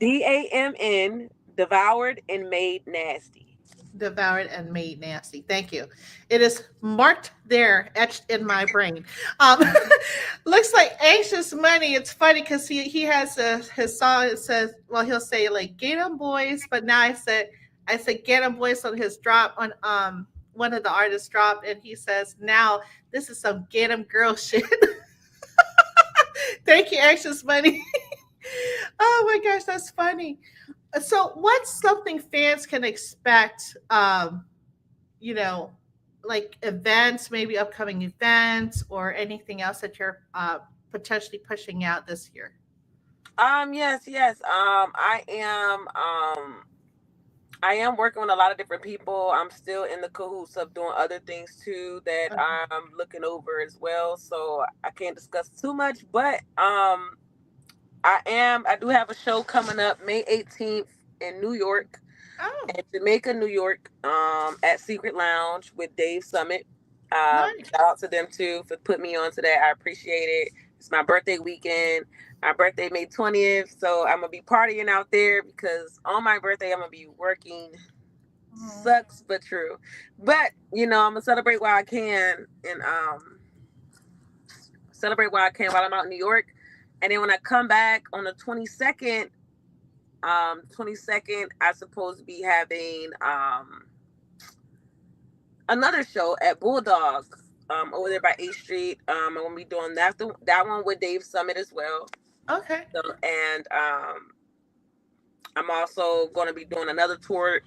DAMN, Devoured and Made Nasty. Devoured and Made Nasty. Thank you. It is marked there, etched in my brain. Looks like Anxious Money. It's funny because he has his song. It says, well, he'll say like "Get 'em boys," but now I said "Get 'em boys" on his drop on one of the artists dropped, and he says, now this is some "Get 'em girl" shit. Thank you, Anxious Money. Oh my gosh, that's funny. So what's something fans can expect, like events, maybe upcoming events, or anything else that you're potentially pushing out this year? Yes. I am working with a lot of different people. I'm still in the cahoots of doing other things too that I'm looking over as well. So I can't discuss too much, but I do have a show coming up May 18th in New York, in Jamaica, New York, at Secret Lounge with Dave Summit. Nice. Shout out to them too for putting me on to that. I appreciate it. It's my birthday weekend. My birthday May 20th, so I'm gonna be partying out there, because on my birthday I'm gonna be working. Sucks but true. But I'm gonna celebrate while I can, and celebrate while I can while I'm out in New York. And then when I come back on the 22nd, 22nd, I supposed to be having another show at Bulldog over there by 8th Street. I'm gonna be doing that one with Dave Summit as well. Okay. So, and I'm also going to be doing another tour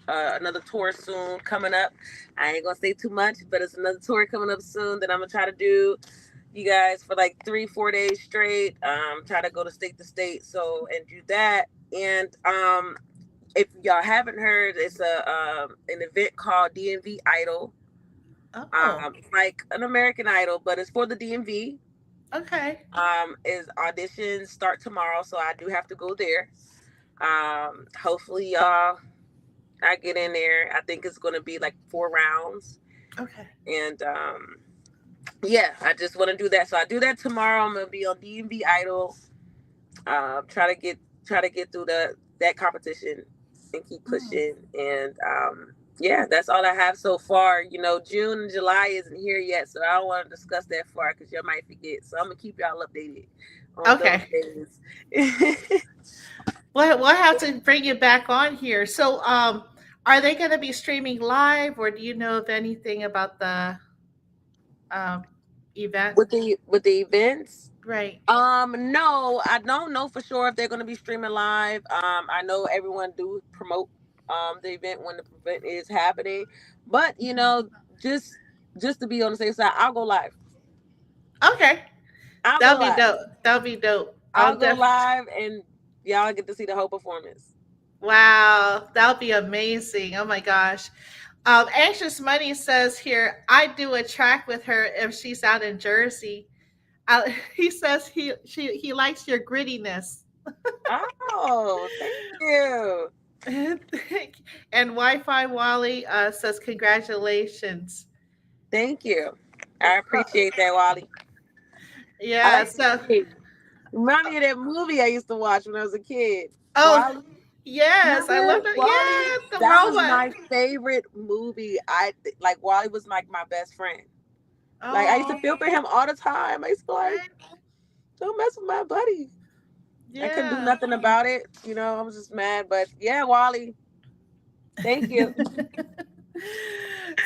soon coming up. I ain't gonna say too much, but it's another tour coming up soon that I'm gonna try to do, you guys, for like 3-4 days straight. Try to go to state, so and do that. And if y'all haven't heard, it's an event called DMV Idol. Oh. It's like an American Idol, but it's for the DMV. Okay. Is auditions start tomorrow, so I do have to go there. Hopefully, y'all, I get in there. I think it's going to be like 4 rounds. Okay. And yeah, I just want to do that. So I do that tomorrow. I'm gonna be on DMV Idol. Try to get through that competition and keep pushing. And yeah, that's all I have so far. You know, June and July isn't here yet, so I don't want to discuss that far because y'all might forget. So I'm gonna keep y'all updated on those days. We'll have to bring you back on here. So, are they going to be streaming live, or do you know of anything about the um, event? with the events. Right. No, I don't know for sure if they're going to be streaming live. I know everyone do promote the event when the event is happening, but you know, just to be on the safe side, I'll go live. Okay. I'll That'll go be live. dope. That'll be dope. I'll go live, and y'all get to see the whole performance. Wow, that'll be amazing. Oh my gosh. Anxious Money says here, I do a track with her if she's out in Jersey. He says he likes your grittiness. Oh, thank you. And Wi-Fi Wally says congratulations. Thank you. I appreciate that, Wally. Yeah. So. Remind me of that movie I used to watch when I was a kid. Oh, Wally. yes, I love that. Wally, Yeah, the that was robot. my favorite movie. Wally was like my best friend. Oh, Like I used to feel for him all the time. I used to like, don't mess with my buddy. yeah. I couldn't do nothing about it. You know, I was just mad. But yeah, Wally, thank you.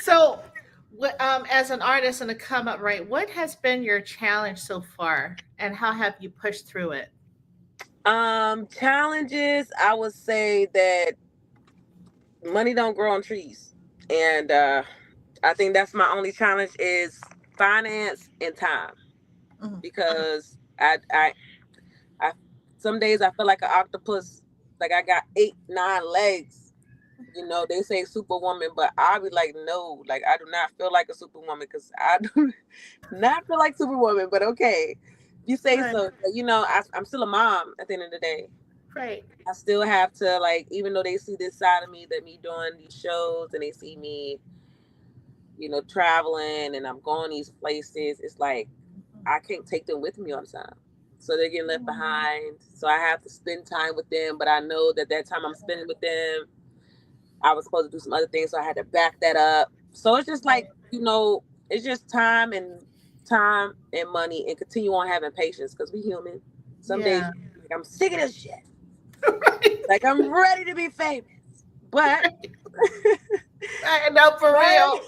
So, as an artist and a come up, right? What has been your challenge so far, and how have you pushed through it? Challenges. I would say that money don't grow on trees, and I think that's my only challenge is finance and time, because I some days I feel like an octopus, like I got 8-9 legs. You know, they say superwoman, but I be like, no, like I do not feel like a superwoman, because I do not feel like superwoman. But okay, you say so. But, you know, I'm still a mom at the end of the day. Right. I still have to, like, even though they see this side of me, that me doing these shows, and they see me, you know, traveling, and I'm going these places, it's like I can't take them with me all the time. So they're getting left behind. So I have to spend time with them. But I know that time I'm spending with them, I was supposed to do some other things, so I had to back that up. So it's just like, you know, it's just time and money, and continue on having patience, because we human. Some days like, I'm sick of this shit. Like I'm ready to be famous, but I know, for real.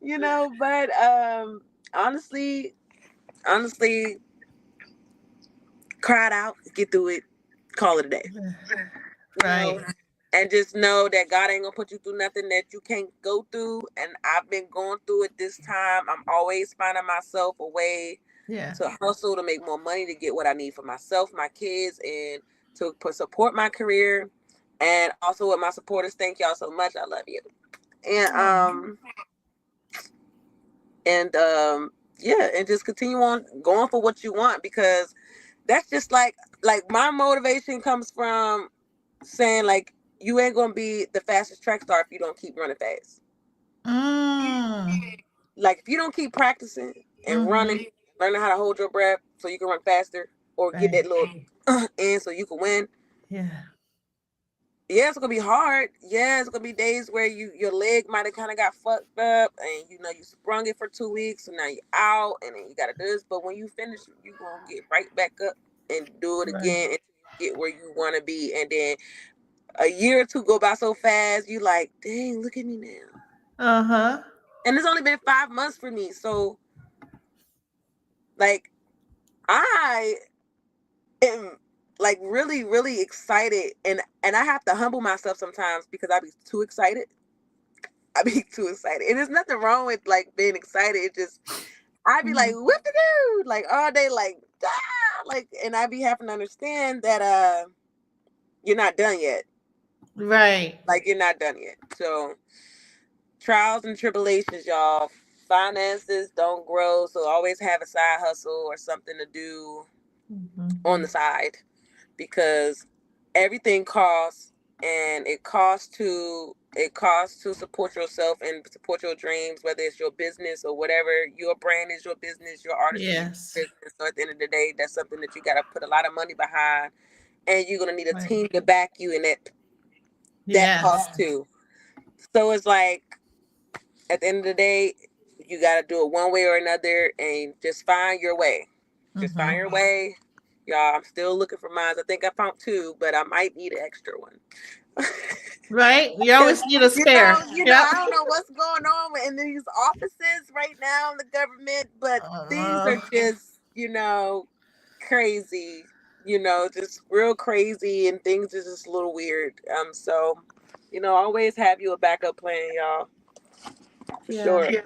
You know, but honestly, cry it out, get through it, call it a day. Right. You know? And just know that God ain't gonna put you through nothing that you can't go through. And I've been going through it this time. I'm always finding myself a way to hustle, to make more money, to get what I need for myself, my kids, and to support my career. And also with my supporters, thank y'all so much. I love you. And yeah, and just continue on going for what you want, because that's just like my motivation comes from saying, like, you ain't gonna be the fastest track star if you don't keep running fast. Like, if you don't keep practicing and running, learning how to hold your breath so you can run faster, or get that little in so you can win. Yeah, it's gonna be hard. Yeah, it's gonna be days where your leg might have kind of got fucked up, and you know you sprung it for 2 weeks, so now you're out, and then you gotta do this. But when you finish, you gonna get right back up and do it again until you get where you want to be, and then a year or two go by so fast, you like, dang, look at me now. And it's only been 5 months for me, so like I am like really, really excited, and I have to humble myself sometimes because I be too excited. And there's nothing wrong with like being excited. It just I be like, what to do? Like all day, like like, and I be having to understand that you're not done yet. Right. Like you're not done yet. So trials and tribulations, y'all. Finances don't grow, so always have a side hustle or something to do on the side, because everything costs, and it costs to support yourself and support your dreams, whether it's your business or whatever. Your brand is your business, your artistry is your business. So at the end of the day, that's something that you got to put a lot of money behind, and you're gonna need a team to back you in that cost too. So it's like at the end of the day, you got to do it one way or another, and just find your way. Just find your way. Y'all, I'm still looking for mine. I think I found 2, but I might need an extra one. Right? You always need a spare. You know, I don't know what's going on in these offices right now in the government, but things are just, crazy. Just real crazy, and things are just a little weird. So, always have you a backup plan, y'all. For sure. Yeah.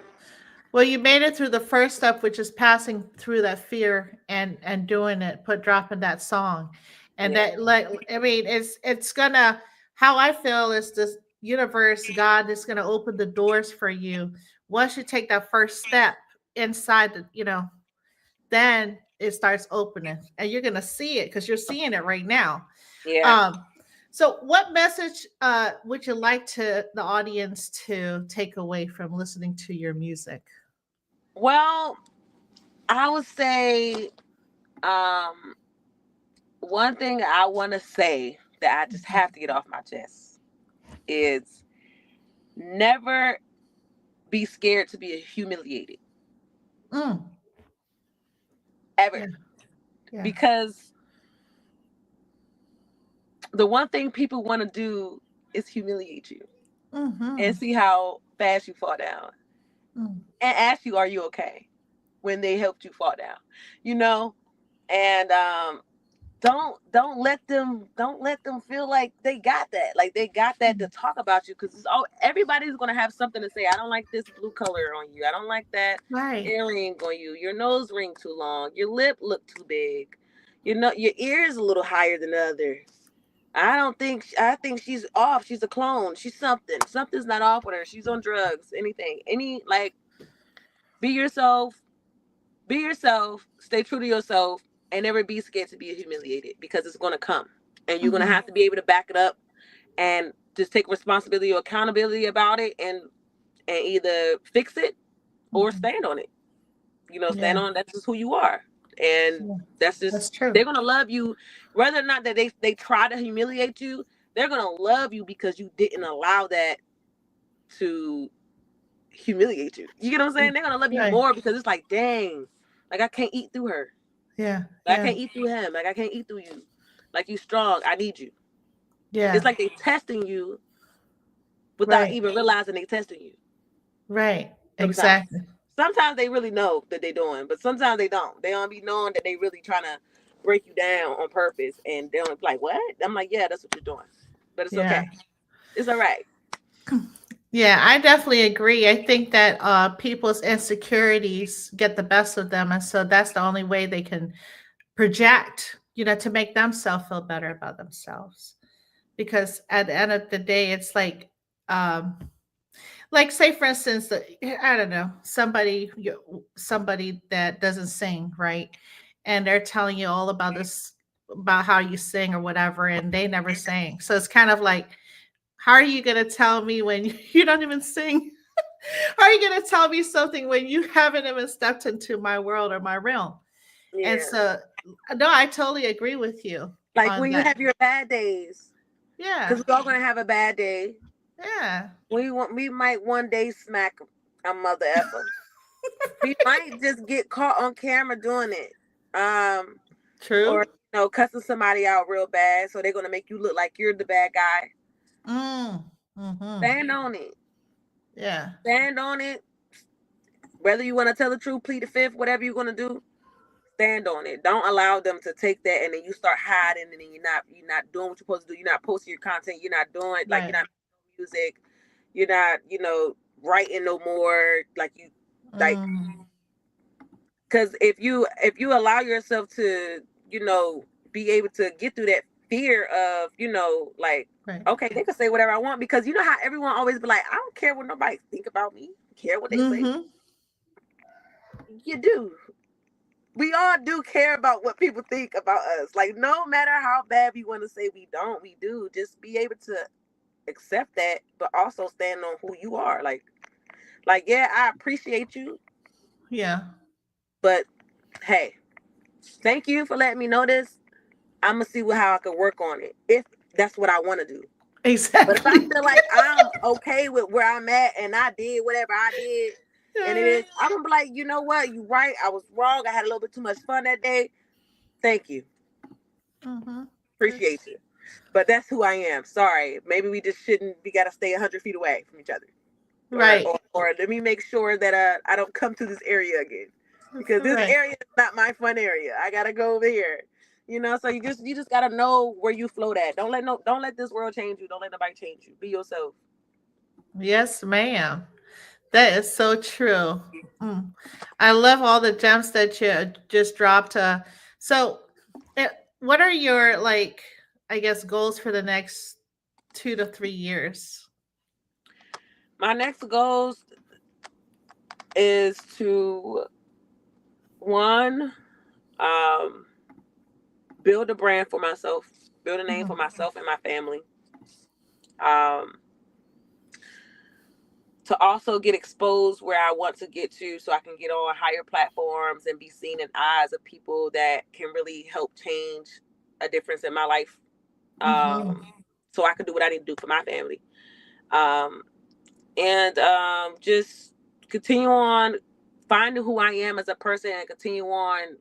Well, you made it through the first step, which is passing through that fear and doing it, dropping that song. And that, like, I mean, it's gonna, how I feel is this universe, God is gonna open the doors for you. Once you take that first step inside the, then it starts opening, and you're gonna see it because you're seeing it right now. Yeah. So what message would you like the audience to take away from listening to your music? Well, I would say one thing I want to say that I just have to get off my chest is never be scared to be humiliated. Ever. Yeah. Yeah. Because the one thing people want to do is humiliate you and see how fast you fall down and ask you, are you okay? When they helped you fall down, and don't let them feel like they got that to talk about you, because everybody's gonna have something to say. I don't like this blue color on you. I don't like that earring on you. Your nose ring too long. Your lip look too big. Your ears a little higher than others. I think she's off. She's a clone. She's something. Something's not off with her. She's on drugs. Anything. Be yourself. Be yourself. Stay true to yourself. And never be scared to be humiliated, because it's going to come. And you're going to have to be able to back it up and just take responsibility or accountability about it, and either fix it or stand on it. Stand on that's just who you are. And that's true. They're going to love you. Whether or not that they try to humiliate you, they're going to love you because you didn't allow that to humiliate you. You get what I'm saying? They're going to love you more because it's like, dang, like I can't eat through her. Yeah. Like, I can't eat through him. Like, I can't eat through you. Like, you strong. I need you. Yeah. It's like they testing you without even realizing they testing you. Right. Exactly. Sometimes they really know that they're doing, but sometimes they don't. They don't be knowing that they really trying to break you down on purpose, and they don't be like, what? I'm like, yeah, that's what you're doing. But it's okay. It's all right. Yeah, I definitely agree. I think that people's insecurities get the best of them. And so that's the only way they can project, to make themselves feel better about themselves. Because at the end of the day, it's like say, for instance, I don't know, somebody that doesn't sing, right? And they're telling you all about this, about how you sing or whatever, and they never sang. So it's kind of like, how are you going to tell me when you don't even sing? How are you going to tell me something when you haven't even stepped into my world or my realm? Yeah. And so, no, I totally agree with you. Like when you have your bad days. Yeah. Because we're all going to have a bad day. Yeah. We might one day smack a mother effer. We might just get caught on camera doing it. True. Or know, cussing somebody out real bad, so they're gonna make you look like you're the bad guy. Mm-hmm. Stand on it. Yeah. Stand on it. Whether you want to tell the truth, plead the fifth, whatever you're gonna do, stand on it. Don't allow them to take that and then you start hiding and then you're not doing what you're supposed to do. You're not posting your content. You're not doing like Right. you're not music. You're not writing no more like you like Mm. because if you allow yourself to be able to get through that fear of like Right. okay, they can say whatever I want, because you know how everyone always be like, I don't care what nobody think about me, I don't care what they say. Mm-hmm. You do. We all do care about what people think about us. Like, no matter how bad we want to say we don't, we do. Just be able to accept that, but also stand on who you are. Like, yeah, I appreciate you, Yeah. but hey, thank you for letting me know this. I'm gonna see how I can work on it if that's what I want to do. But if I Exactly. feel like I'm okay with where I'm at and I did whatever I did, and it is, I'm gonna be like, you know what, you right, I was wrong. I had a little bit too much fun that day. Thank you. Mm-hmm. Appreciate you. But that's who I am. Sorry. Maybe we just shouldn't. We gotta stay 100 feet away from each other. Right. Or let me make sure that I don't come to this area again, because this Right. area is not my fun area. I gotta go over here. So you just gotta know where you float at. Don't let this world change you. Don't let nobody change you. Be yourself. Yes, ma'am. That is so true. Mm. I love all the gems that you just dropped. So, eh, what are your like, I guess, goals for the next 2 to 3 years? My next goals is to one, um, build a brand for myself, build a name for Mhm. myself and my family. Um, to also get exposed where I want to get to, so I can get on higher platforms and be seen in eyes of people that can really help change a difference in my life. Mhm. So I can do what I need to do for my family. Um, and just continue on finding who I am as a person, and continue on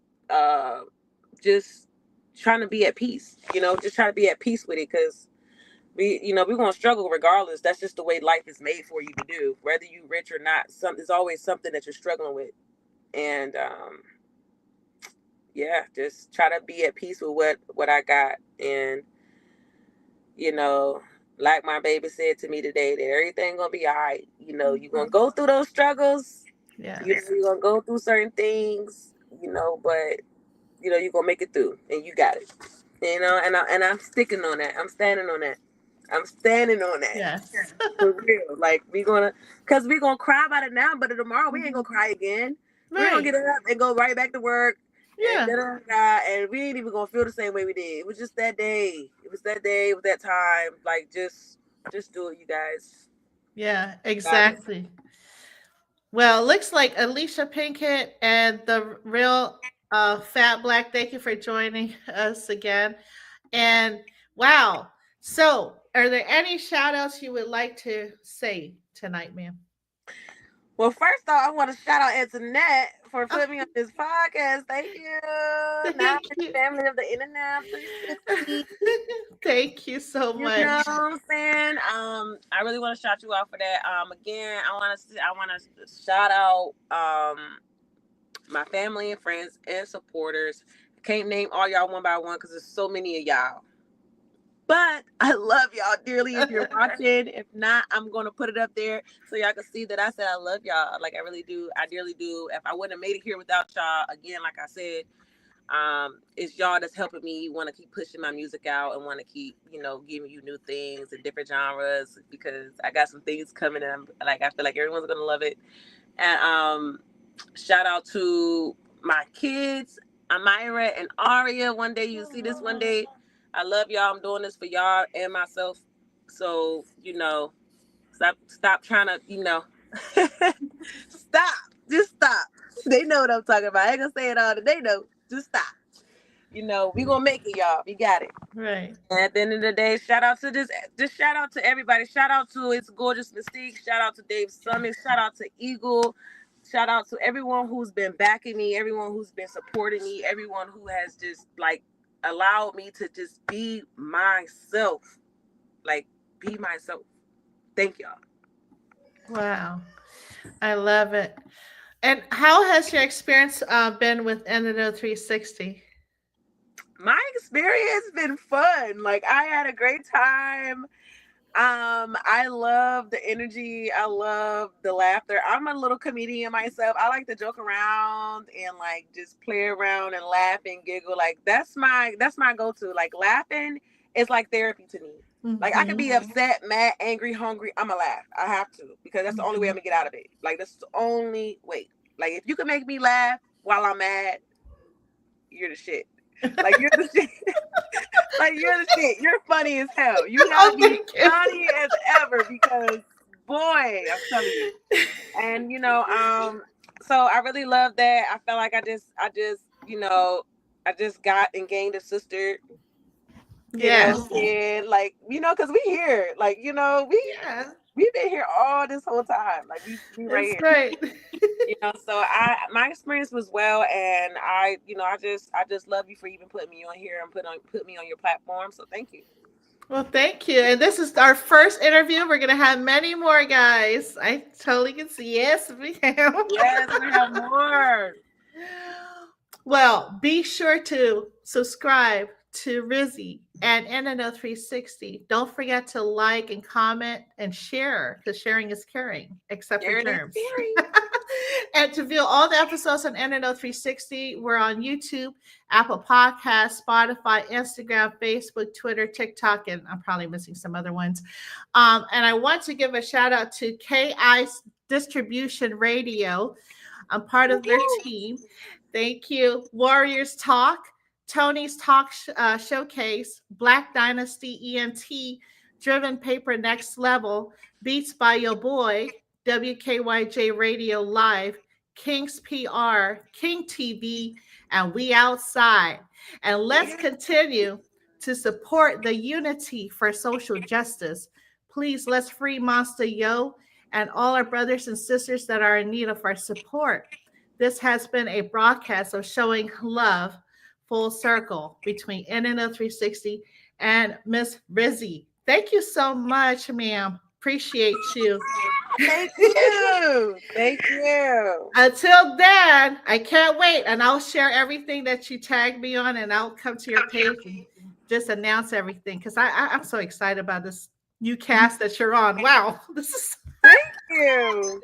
just trying to be at peace, just trying to be at peace with it, because we're gonna struggle regardless. That's just the way life is made for you to do, whether you rich or not. There's always something that you're struggling with. And yeah, just try to be at peace with what I got. And you know like my baby said to me today, that everything gonna be all right. You're gonna go through those struggles. Yes. You're gonna go through certain things, but you're gonna make it through, and you got it. And I'm sticking on that. I'm standing on that. I'm standing on that. Yes. For real. Like, cause we gonna cry about it now, but tomorrow we ain't gonna cry again. We're gonna Right. get up and go right back to work, and Yeah. and we ain't even gonna feel the same way we did. It was just that day. It was that day. It was that time. Like, just do it, you guys. Yeah. Got it. Exactly. Well, it looks like Alicia Pinkett and the real Fat Black. Thank you for joining us again. And wow. So, are there any shout outs you would like to say tonight, ma'am? Well, first off, I want to shout out Antoinette for Oh, putting me on this podcast. Thank you. Now I'm thank in you. the family of the Internet 360. Thank you so You know much. what I'm saying? I really want to shout you out for that. Again, I want to shout out my family and friends and supporters. I can't name all y'all one by one because there's so many of y'all. But I love y'all dearly. If you're watching, if not, I'm gonna put it up there so y'all can see that I said I love y'all. Like, I really do. I dearly do. If I wouldn't have made it here without y'all, again, like I said, it's y'all that's helping me want to keep pushing my music out and want to keep, giving you new things and different genres, because I got some things coming and I feel like everyone's gonna love it. And shout out to my kids, Amira and Aria. One day you'll see this. One day, I love y'all. I'm doing this for y'all and myself. So stop trying to stop. Just stop. They know what I'm talking about. I ain't gonna say it all. They know. Just stop. We gonna make it, y'all. We got it. Right. And at the end of the day, shout out to just shout out to everybody. Shout out to It's Gorgeous Mystique. Shout out to Dave Summit. Shout out to Eagle. Shout out to everyone who's been backing me, everyone who's been supporting me, everyone who has just like allowed me to just be myself. Like, be myself. Thank y'all. Wow. I love it. And how has your experience been with NNO 360? My experience been fun. Like, I had a great time. I love the energy. I love the laughter. I'm a little comedian myself. I like to joke around and like just play around and laugh and giggle. Like that's my go-to. Like laughing is like therapy to me. Like I could be upset, mad, angry, hungry. I'ma laugh. I have to because that's the only way I'm gonna get out of it. Like that's the only way. Like if you can make me laugh while I'm mad, you're the shit. Like you're the shit. Like you're the shit. You're funny as hell. You gotta be funny as ever because boy, I'm telling you. And so I really love that. I felt like I just got and gained a sister. And like, because we here. Like, we've been here all this whole time. Like we right here. Right. So my experience was well, and I just love you for even putting me on here and put me on your platform. So thank you. Well, thank you. And this is our first interview. We're gonna have many more, guys. I totally can see. Yes, we have. Yes, we have more. Well, be sure to subscribe to Rizzi and NNO 360. Don't forget to like and comment and share, because sharing is caring, except for germs. And to view all the episodes on NNO 360, we're on YouTube, Apple Podcasts, Spotify, Instagram, Facebook, Twitter, TikTok, and I'm probably missing some other ones. And I want to give a shout out to KI Distribution Radio. I'm part of their team. Thank you. Warriors Talk, Tony's Talk Showcase, Black Dynasty ENT, Driven Paper Next Level, Beats by Your Boy, WKYJ Radio Live, King's PR, King TV, and We Outside. And let's continue to support the unity for social justice. Please, let's free Monster Yo and all our brothers and sisters that are in need of our support. This has been a broadcast of showing love full circle between NNO 360 and Miss Rizzi. Thank you so much, ma'am. Appreciate you. Thank you. Thank you. Until then, I can't wait. And I'll share everything that you tagged me on, and I'll come to your page and just announce everything, because I'm so excited about this new cast that you're on. Wow. This is Thank you.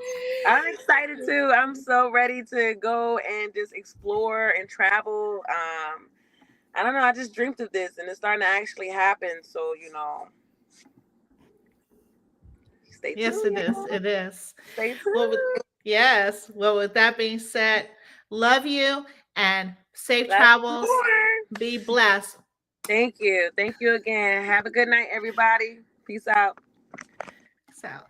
I'm excited too. I'm so ready to go and just explore and travel. I don't know. I just dreamt of this, and it's starting to actually happen. So, stay tuned. Yes, it is. It is. Stay tuned. Yes. Well, with that being said, love you and safe travels. Be blessed. Thank you. Thank you again. Have a good night, everybody. Peace out. Peace out.